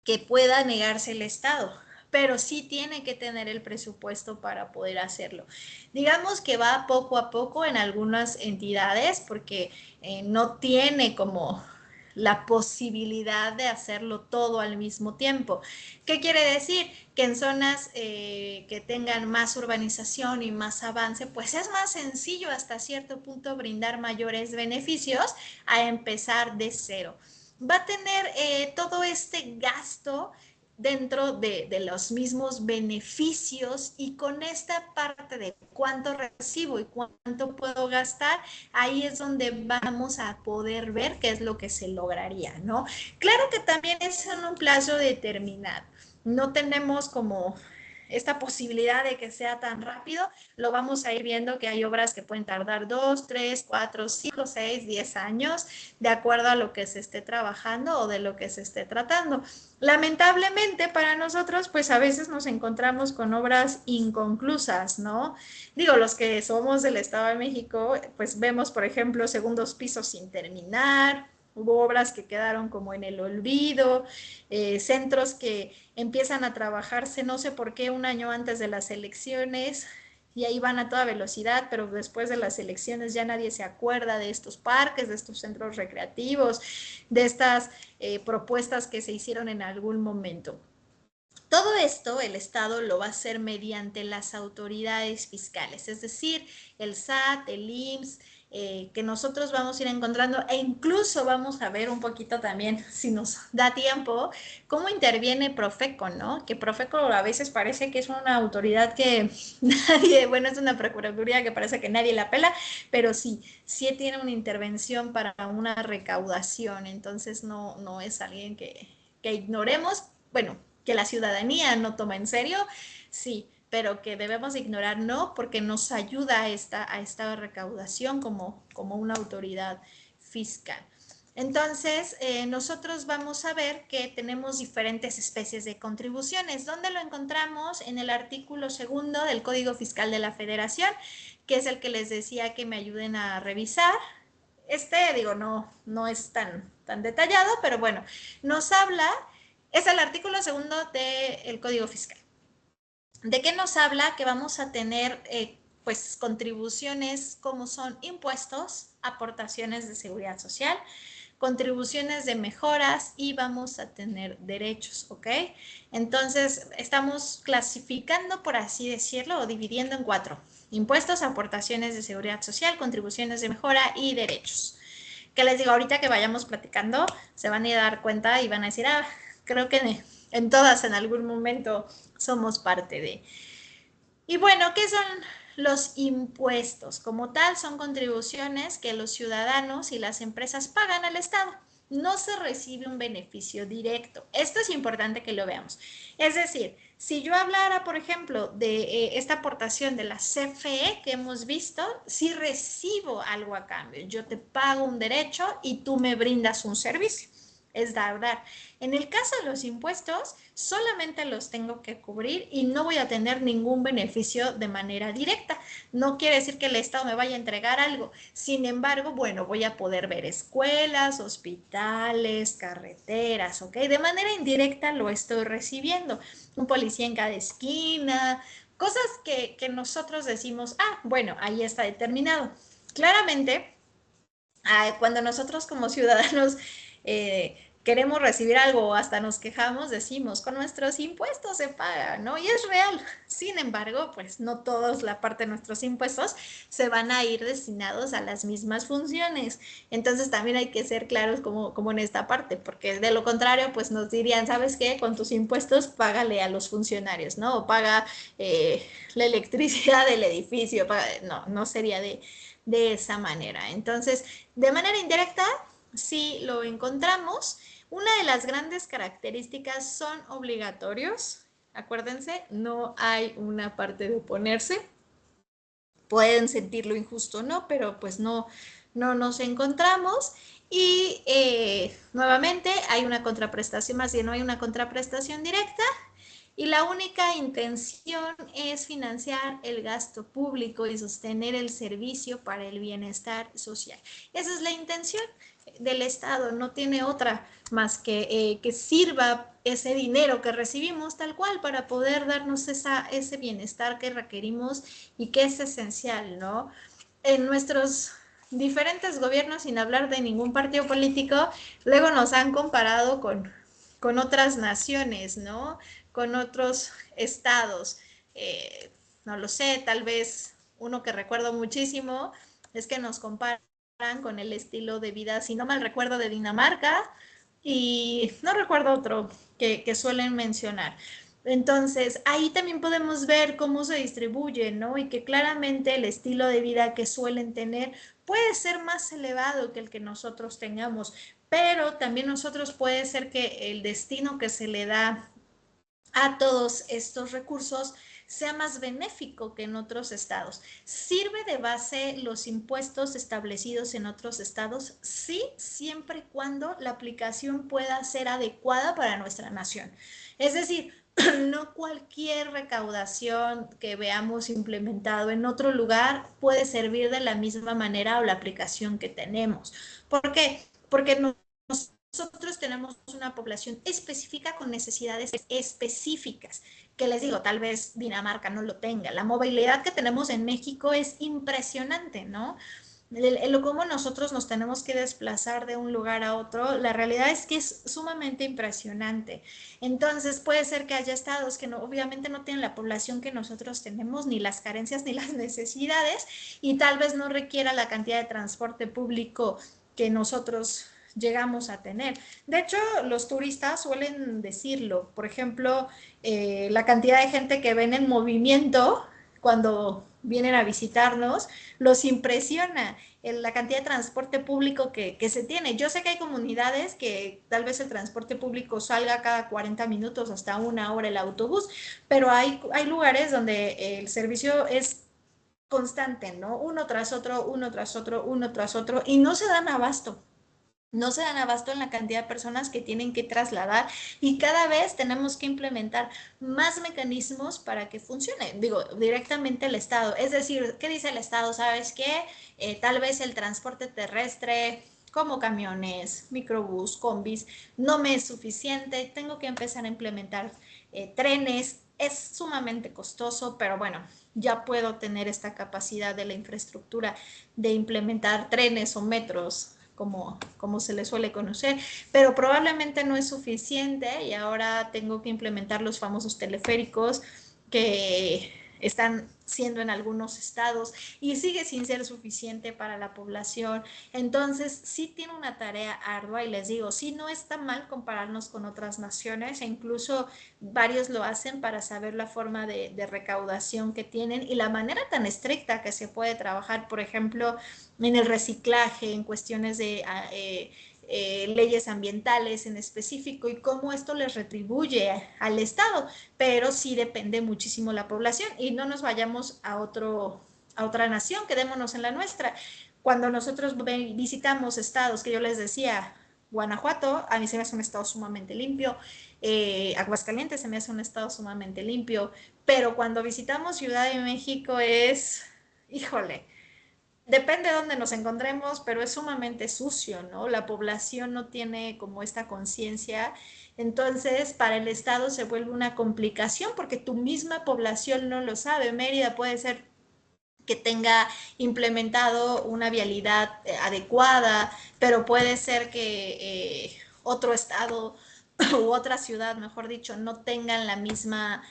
que pueda negarse el Estado, pero sí tiene que tener el presupuesto para poder hacerlo. Digamos que va poco a poco en algunas entidades porque no tiene como la posibilidad de hacerlo todo al mismo tiempo. ¿Qué quiere decir? Que en zonas que tengan más urbanización y más avance, pues es más sencillo hasta cierto punto brindar mayores beneficios a empezar de cero. va a tener todo este gasto dentro de los mismos beneficios, y con esta parte de cuánto recibo y cuánto puedo gastar, ahí es donde vamos a poder ver qué es lo que se lograría, ¿no? Claro que también es en un plazo determinado. No tenemos como esta posibilidad de que sea tan rápido. Lo vamos a ir viendo, que hay obras que pueden tardar 2, 3, 4, 5, 6, 10 años, de acuerdo a lo que se esté trabajando o de lo que se esté tratando. Lamentablemente para nosotros, pues a veces nos encontramos con obras inconclusas, ¿no? Digo, los que somos del Estado de México, pues vemos, por ejemplo, segundos pisos sin terminar. Hubo obras que quedaron como en el olvido, centros que empiezan a trabajarse, no sé por qué, un año antes de las elecciones, y ahí van a toda velocidad, pero después de las elecciones ya nadie se acuerda de estos parques, de estos centros recreativos, de estas propuestas que se hicieron en algún momento. Todo esto el Estado lo va a hacer mediante las autoridades fiscales, es decir, el SAT, el IMSS, que nosotros vamos a ir encontrando, e incluso vamos a ver un poquito también, si nos da tiempo, cómo interviene Profeco, ¿no? Que Profeco a veces parece que es una autoridad que nadie, bueno, es una procuraduría que parece que nadie la pela, pero sí tiene una intervención para una recaudación, entonces no es alguien que ignoremos, bueno, que la ciudadanía no toma en serio, sí, pero que debemos ignorar, no, porque nos ayuda a esta recaudación como una autoridad fiscal. Entonces, nosotros vamos a ver que tenemos diferentes especies de contribuciones. ¿Dónde lo encontramos? En el artículo 2 del Código Fiscal de la Federación, que es el que les decía que me ayuden a revisar. Digo, no es tan detallado, pero bueno, nos habla, es el artículo 2 del Código Fiscal. ¿De qué nos habla? Que vamos a tener pues contribuciones como son impuestos, aportaciones de seguridad social, contribuciones de mejoras, y vamos a tener derechos, ¿ok? Entonces, estamos clasificando, por así decirlo, o dividiendo en 4. Impuestos, aportaciones de seguridad social, contribuciones de mejora y derechos. ¿Qué les digo? Ahorita que vayamos platicando, se van a ir a dar cuenta y van a decir, creo que en todas en algún momento somos parte de. Y bueno, ¿qué son los impuestos? Como tal, son contribuciones que los ciudadanos y las empresas pagan al Estado. No se recibe un beneficio directo. Esto es importante que lo veamos. Es decir, si yo hablara, por ejemplo, de esta aportación de la CFE que hemos visto, sí recibo algo a cambio. Yo te pago un derecho y tú me brindas un servicio. Es dar. En el caso de los impuestos, solamente los tengo que cubrir y no voy a tener ningún beneficio de manera directa. No quiere decir que el Estado me vaya a entregar algo. Sin embargo, bueno, voy a poder ver escuelas, hospitales, carreteras, ¿ok? De manera indirecta lo estoy recibiendo. Un policía en cada esquina, cosas que nosotros decimos, bueno, ahí está determinado. Claramente, cuando nosotros como ciudadanos queremos recibir algo o hasta nos quejamos, decimos, con nuestros impuestos se paga, ¿no? Y es real. Sin embargo, pues no todos la parte de nuestros impuestos se van a ir destinados a las mismas funciones. Entonces también hay que ser claros como en esta parte, porque de lo contrario, pues nos dirían, ¿sabes qué? Con tus impuestos págale a los funcionarios, ¿no? O paga la electricidad del edificio. No sería de esa manera. Entonces, de manera indirecta, sí lo encontramos. Una de las grandes características son obligatorios. Acuérdense, no hay una parte de oponerse. Pueden sentirlo injusto o no, pero pues no nos encontramos. Y nuevamente hay una contraprestación, más bien no hay una contraprestación directa. Y la única intención es financiar el gasto público y sostener el servicio para el bienestar social. Esa es la intención del Estado, no tiene otra más que sirva ese dinero que recibimos tal cual para poder darnos ese bienestar que requerimos y que es esencial, ¿no? En nuestros diferentes gobiernos, sin hablar de ningún partido político, luego nos han comparado con otras naciones, ¿no? Con otros estados. No lo sé, tal vez uno que recuerdo muchísimo es que nos comparan con el estilo de vida, si no mal recuerdo, de Dinamarca, y no recuerdo otro que suelen mencionar. Entonces, ahí también podemos ver cómo se distribuye, ¿no? Y que claramente el estilo de vida que suelen tener puede ser más elevado que el que nosotros tengamos, pero también nosotros puede ser que el destino que se le da a todos estos recursos sea más benéfico que en otros estados. ¿Sirve de base los impuestos establecidos en otros estados? Sí, siempre y cuando la aplicación pueda ser adecuada para nuestra nación. Es decir, no cualquier recaudación que veamos implementado en otro lugar puede servir de la misma manera o la aplicación que tenemos. ¿Por qué? Porque nosotros tenemos una población específica con necesidades específicas, que les digo, tal vez Dinamarca no lo tenga. La movilidad que tenemos en México es impresionante, ¿no? Cómo nosotros nos tenemos que desplazar de un lugar a otro, la realidad es que es sumamente impresionante. Entonces puede ser que haya estados que no, obviamente no tienen la población que nosotros tenemos, ni las carencias ni las necesidades, y tal vez no requiera la cantidad de transporte público que nosotros llegamos a tener. De hecho, los turistas suelen decirlo. Por ejemplo, la cantidad de gente que ven en movimiento cuando vienen a visitarnos, los impresiona la cantidad de transporte público que se tiene. Yo sé que hay comunidades que tal vez el transporte público salga cada 40 minutos hasta una hora el autobús, pero hay lugares donde el servicio es constante, ¿no? Uno tras otro, uno tras otro, uno tras otro, y no se dan abasto. No se dan abasto en la cantidad de personas que tienen que trasladar y cada vez tenemos que implementar más mecanismos para que funcione. Digo, directamente el Estado. Es decir, ¿qué dice el Estado? ¿Sabes qué? Tal vez el transporte terrestre como camiones, microbús, combis, no me es suficiente. Tengo que empezar a implementar trenes. Es sumamente costoso, pero bueno, ya puedo tener esta capacidad de la infraestructura de implementar trenes o metros como se le suele conocer, pero probablemente no es suficiente y ahora tengo que implementar los famosos teleféricos que están siendo en algunos estados y sigue sin ser suficiente para la población. Entonces, sí tiene una tarea ardua y les digo, sí no está mal compararnos con otras naciones e incluso varios lo hacen para saber la forma de recaudación que tienen y la manera tan estricta que se puede trabajar, por ejemplo, en el reciclaje, en cuestiones de leyes ambientales en específico y cómo esto les retribuye al Estado, pero sí depende muchísimo la población y no nos vayamos a otra nación, quedémonos en la nuestra. Cuando nosotros visitamos estados, que yo les decía, Guanajuato, a mí se me hace un estado sumamente limpio, Aguascalientes se me hace un estado sumamente limpio, pero cuando visitamos Ciudad de México es, híjole, depende de dónde nos encontremos, pero es sumamente sucio, ¿no? La población no tiene como esta conciencia. Entonces, para el Estado se vuelve una complicación porque tu misma población no lo sabe. Mérida puede ser que tenga implementado una vialidad adecuada, pero puede ser que otro estado u otra ciudad, mejor dicho, no tengan la misma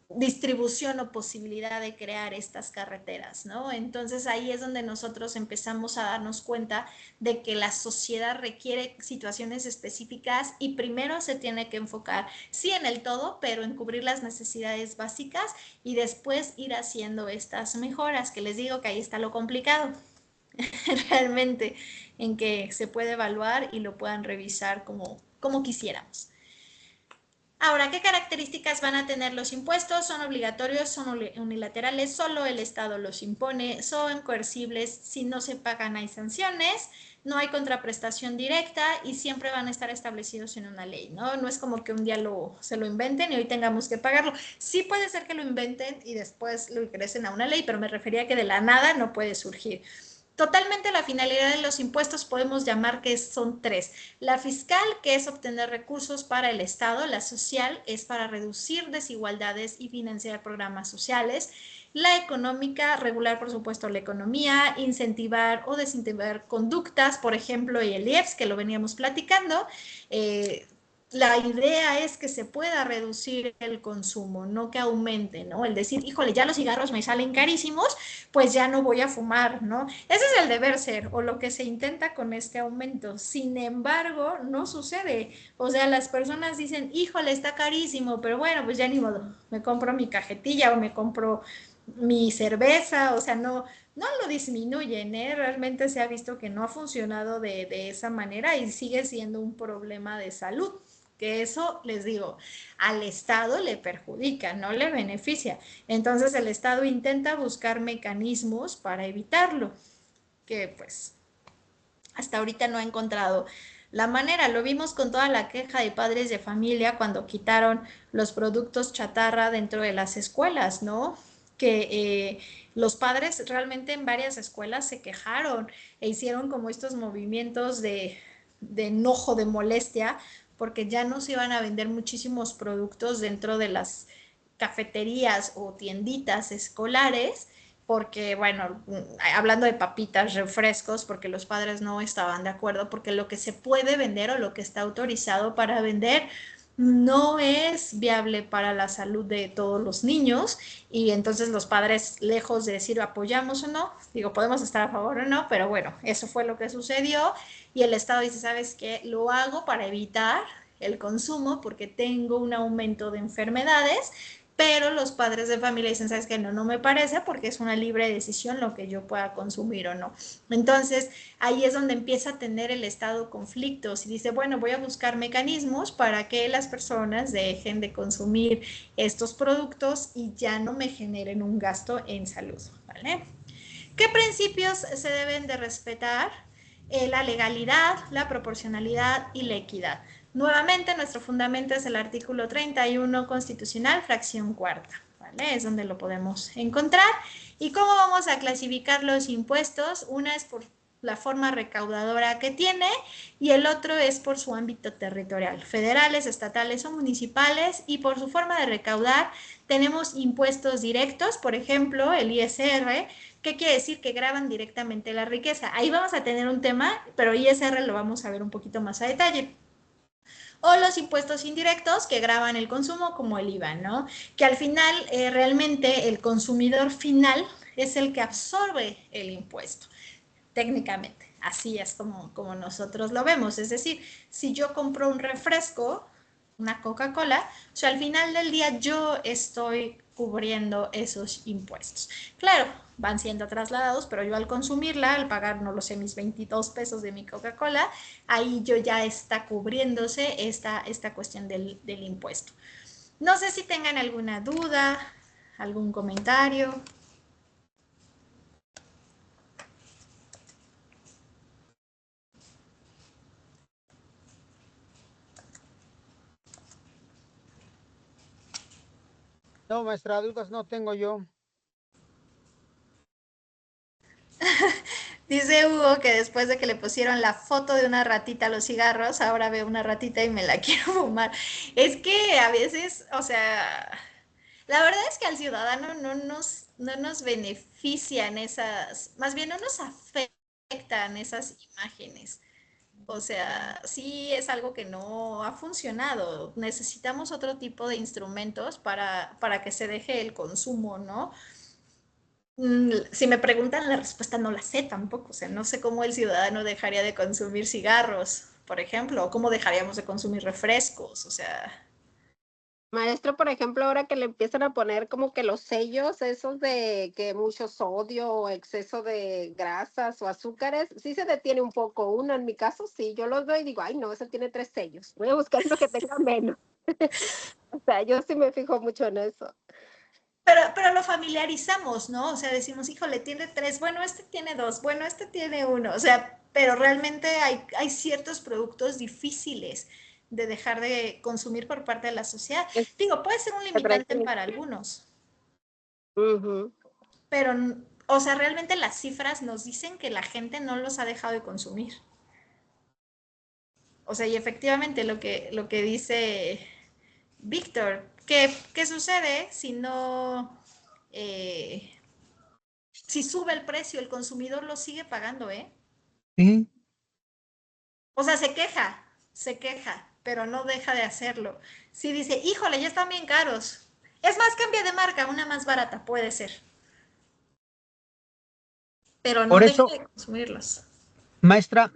distribución o posibilidad de crear estas carreteras, ¿no? Entonces ahí es donde nosotros empezamos a darnos cuenta de que la sociedad requiere situaciones específicas y primero se tiene que enfocar, sí en el todo, pero en cubrir las necesidades básicas y después ir haciendo estas mejoras, que les digo que ahí está lo complicado, realmente, en que se puede evaluar y lo puedan revisar como quisiéramos. Ahora, ¿qué características van a tener los impuestos? ¿Son obligatorios? ¿Son unilaterales? ¿Solo el Estado los impone? ¿Son coercibles? Si no se pagan hay sanciones, no hay contraprestación directa y siempre van a estar establecidos en una ley, ¿no? No es como que un día se lo inventen y hoy tengamos que pagarlo. Sí puede ser que lo inventen y después lo ingresen a una ley, pero me refería a que de la nada no puede surgir. Totalmente la finalidad de los impuestos podemos llamar que son tres. La fiscal, que es obtener recursos para el Estado. La social es para reducir desigualdades y financiar programas sociales. La económica, regular por supuesto la economía, incentivar o desincentivar conductas, por ejemplo, y el IEPS, que lo veníamos platicando. la idea es que se pueda reducir el consumo, no que aumente, ¿no? El decir, híjole, ya los cigarros me salen carísimos, pues ya no voy a fumar, ¿no? Ese es el deber ser o lo que se intenta con este aumento. Sin embargo, no sucede. O sea, las personas dicen, híjole, está carísimo, pero bueno, pues ya ni modo, me compro mi cajetilla o me compro mi cerveza, o sea, no lo disminuyen, ¿eh? Realmente se ha visto que no ha funcionado de esa manera y sigue siendo un problema de salud, que eso, les digo, al Estado le perjudica, no le beneficia. Entonces el Estado intenta buscar mecanismos para evitarlo, que pues hasta ahorita no ha encontrado la manera. Lo vimos con toda la queja de padres de familia cuando quitaron los productos chatarra dentro de las escuelas, ¿no? Que los padres realmente en varias escuelas se quejaron e hicieron como estos movimientos de enojo, de molestia, porque ya no se iban a vender muchísimos productos dentro de las cafeterías o tienditas escolares, porque, bueno, hablando de papitas, refrescos, porque los padres no estaban de acuerdo, porque lo que se puede vender o lo que está autorizado para vender no es viable para la salud de todos los niños, y entonces los padres, lejos de decir apoyamos o no, digo, podemos estar a favor o no, pero bueno, eso fue lo que sucedió, y el Estado dice, ¿sabes qué? Lo hago para evitar el consumo porque tengo un aumento de enfermedades, pero los padres de familia dicen, ¿sabes qué? No, no me parece porque es una libre decisión lo que yo pueda consumir o no. Entonces, ahí es donde empieza a tener el Estado conflictos y dice, bueno, voy a buscar mecanismos para que las personas dejen de consumir estos productos y ya no me generen un gasto en salud, ¿vale? ¿Qué principios se deben de respetar? La legalidad, la proporcionalidad y la equidad. Nuevamente, nuestro fundamento es el artículo 31 constitucional, fracción cuarta, ¿vale? Es donde lo podemos encontrar. ¿Y cómo vamos a clasificar los impuestos? Una es por la forma recaudadora que tiene y el otro es por su ámbito territorial, federales, estatales o municipales, y por su forma de recaudar tenemos impuestos directos, por ejemplo, el ISR. ¿Qué quiere decir? Que graban directamente la riqueza. Ahí vamos a tener un tema, pero ISR lo vamos a ver un poquito más a detalle. O los impuestos indirectos que graban el consumo, como el IVA, ¿no? Que al final realmente el consumidor final es el que absorbe el impuesto, técnicamente. Así es como nosotros lo vemos. Es decir, si yo compro un refresco, una Coca-Cola, o sea, al final del día yo estoy cubriendo esos impuestos. Claro, van siendo trasladados, pero yo al consumirla, al pagar, no lo sé, mis 22 pesos de mi Coca-Cola, ahí yo ya está cubriéndose esta cuestión del impuesto. No sé si tengan alguna duda, algún comentario. No, maestra, dudas no tengo yo. Dice Hugo que después de que le pusieron la foto de una ratita a los cigarros, ahora veo una ratita y me la quiero fumar. Es que a veces, o sea, la verdad es que al ciudadano no nos benefician esas, más bien no nos afectan esas imágenes. O sea, sí es algo que no ha funcionado. Necesitamos otro tipo de instrumentos para que se deje el consumo, ¿no? Si me preguntan, la respuesta no la sé tampoco. O sea, no sé cómo el ciudadano dejaría de consumir cigarros, por ejemplo, o cómo dejaríamos de consumir refrescos. O sea, Maestro, por ejemplo, ahora que le empiezan a poner como que los sellos, esos de que mucho sodio o exceso de grasas o azúcares, sí se detiene un poco uno. En mi caso, sí, yo los veo y digo, ay, no, ese tiene 3 sellos. Voy a buscar lo que tenga menos. O sea, yo sí me fijo mucho en eso. pero lo familiarizamos, ¿no? O sea, decimos, híjole, tiene tres, bueno, este tiene dos, bueno, este tiene uno. O sea, pero realmente hay ciertos productos difíciles de dejar de consumir por parte de la sociedad. Es Digo, puede ser un que trae limitante para algunos, Ujú. pero, o sea, realmente las cifras nos dicen que la gente no los ha dejado de consumir. O sea, y efectivamente lo que dice Víctor, ¿qué sucede si no, si sube el precio, el consumidor lo sigue pagando, ¿eh? Sí. O sea, se queja, se queja. pero no deja de hacerlo. Si dice, híjole, ya están bien caros. Es más, cambia de marca, una más barata, puede ser. Pero no Por deja eso, de consumirlos. maestra,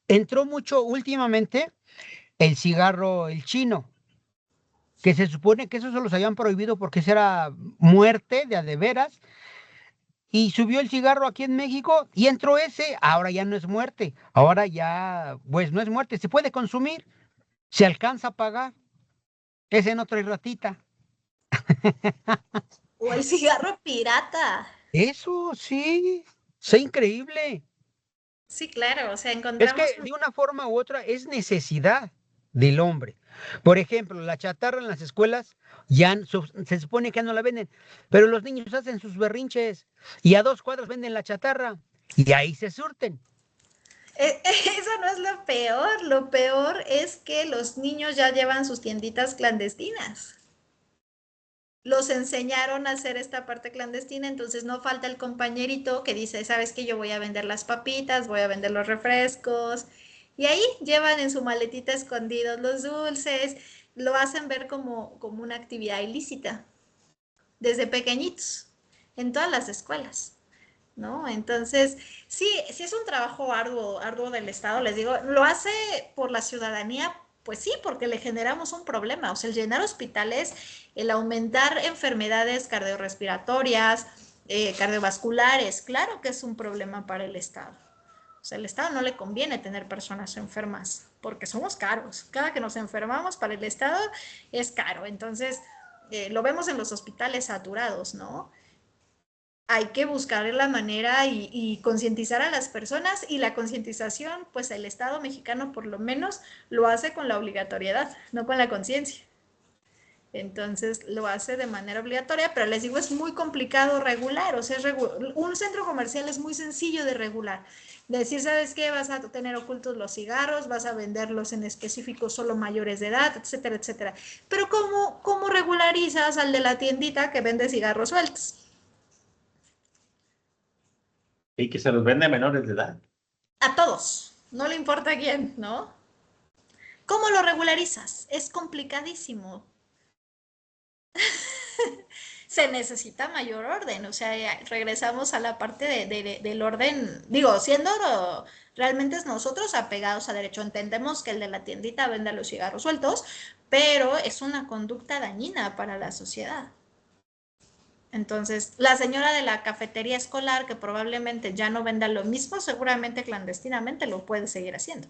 entró mucho últimamente el cigarro, el chino, que se supone que eso se los habían prohibido porque esa era muerte de a de veras. Y subió el cigarro aquí en México y entró ese, ahora ya no es muerte, ahora ya, pues no es muerte, se puede consumir, se alcanza a pagar, ese no trae ratita. O el cigarro pirata. Eso sí, es increíble. Sí, claro, o sea, Es encontramos... que de una forma u otra es necesidad del hombre. Por ejemplo, la chatarra en las escuelas se supone que ya no la venden, pero los niños hacen sus berrinches y a 2 cuadras venden la chatarra y ahí se surten. Eso no es lo peor es que los niños ya llevan sus tienditas clandestinas. Los enseñaron a hacer esta parte clandestina, entonces no falta el compañerito que dice, sabes que yo voy a vender las papitas, voy a vender los refrescos, y ahí llevan en su maletita escondidos los dulces, lo hacen ver como una actividad ilícita, desde pequeñitos, en todas las escuelas. ¿No? Entonces, sí, sí es un trabajo arduo del Estado, les digo, lo hace por la ciudadanía, pues sí, porque le generamos un problema, o sea, el llenar hospitales, el aumentar enfermedades cardiorrespiratorias, cardiovasculares, claro que es un problema para el Estado. O sea, al Estado no le conviene tener personas enfermas, porque somos caros. Cada que nos enfermamos para el Estado es caro. Entonces, lo vemos en los hospitales saturados, ¿no? Hay que buscar la manera y concientizar a las personas, y la concientización, pues el Estado mexicano por lo menos lo hace con la obligatoriedad, no con la conciencia. Entonces lo hace de manera obligatoria, pero les digo, es muy complicado regular, o sea, un centro comercial es muy sencillo de regular. Decir, ¿sabes qué? Vas a tener ocultos los cigarros, vas a venderlos en específico solo mayores de edad, etcétera, etcétera. Pero ¿cómo regularizas al de la tiendita que vende cigarros sueltos? Y que se los vende a menores de edad. A todos, no le importa quién, ¿no? ¿Cómo lo regularizas? Es complicadísimo. Se necesita mayor orden, o sea, regresamos a la parte del orden, digo, siendo realmente nosotros apegados a derecho, entendemos que el de la tiendita vende los cigarros sueltos, pero es una conducta dañina para la sociedad. Entonces, la señora de la cafetería escolar, que probablemente ya no venda lo mismo, seguramente clandestinamente lo puede seguir haciendo.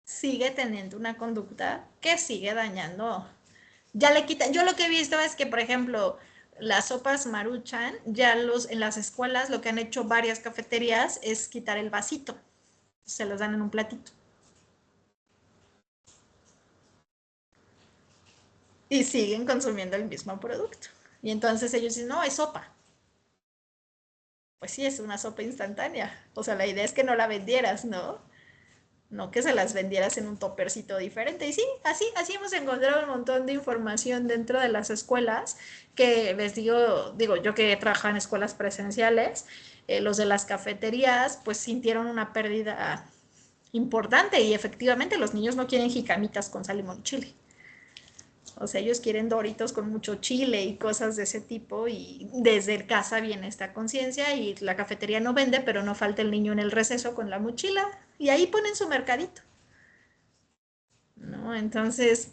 Sigue teniendo una conducta que sigue dañando. Ya le quitan. Yo lo que he visto es que, por ejemplo, las sopas Maruchan, en las escuelas lo que han hecho varias cafeterías es quitar el vasito. Se los dan en un platito. Y siguen consumiendo el mismo producto. Y entonces ellos dicen, no, es sopa. Pues sí, es una sopa instantánea. O sea, la idea es que no la vendieras, ¿no? No que se las vendieras en un topercito diferente. Y sí, así hemos encontrado un montón de información dentro de las escuelas que les digo yo que he trabajado en escuelas presenciales, los de las cafeterías pues sintieron una pérdida importante, y efectivamente los niños no quieren jicamitas con sal, limón y chile. O sea, ellos quieren Doritos con mucho chile y cosas de ese tipo, y desde casa viene esta conciencia, y la cafetería no vende, pero no falta el niño en el receso con la mochila y ahí ponen su mercadito, ¿no? Entonces,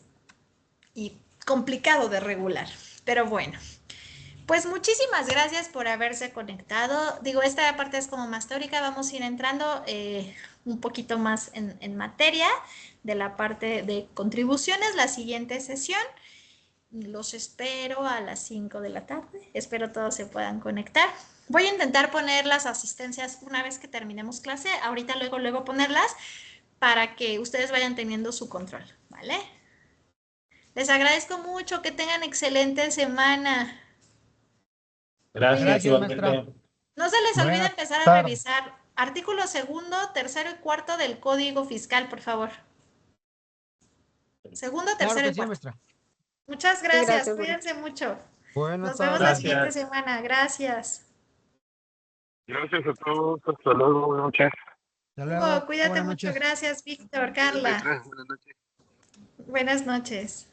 y complicado de regular, pero bueno. Pues muchísimas gracias por haberse conectado. Digo, esta parte es como más teórica, vamos a ir entrando un poquito más en materia de la parte de contribuciones la siguiente sesión. Los espero a las 5 de la tarde. Espero todos se puedan conectar. Voy a intentar poner las asistencias una vez que terminemos clase. Ahorita luego ponerlas para que ustedes vayan teniendo su control, ¿vale? Les agradezco mucho. Que tengan excelente semana. Gracias, Gracias, Cuídense. maestra. igualmente. No se les olvide Buenas empezar a tardes. revisar artículo segundo, tercero y cuarto del Código Fiscal, por favor. Segundo, Claro tercero que y sí, cuarto. maestra. Muchas Sí, gracias. gracias, María. Cuídense mucho. Buenas Nos vemos la tardes. siguiente Gracias. semana. Gracias. Gracias a todos. Hasta luego. Buenas noches. Hasta luego. Hugo, cuídate Buenas mucho. noches. Gracias, Víctor, Carla. Buenas noches. Buenas noches.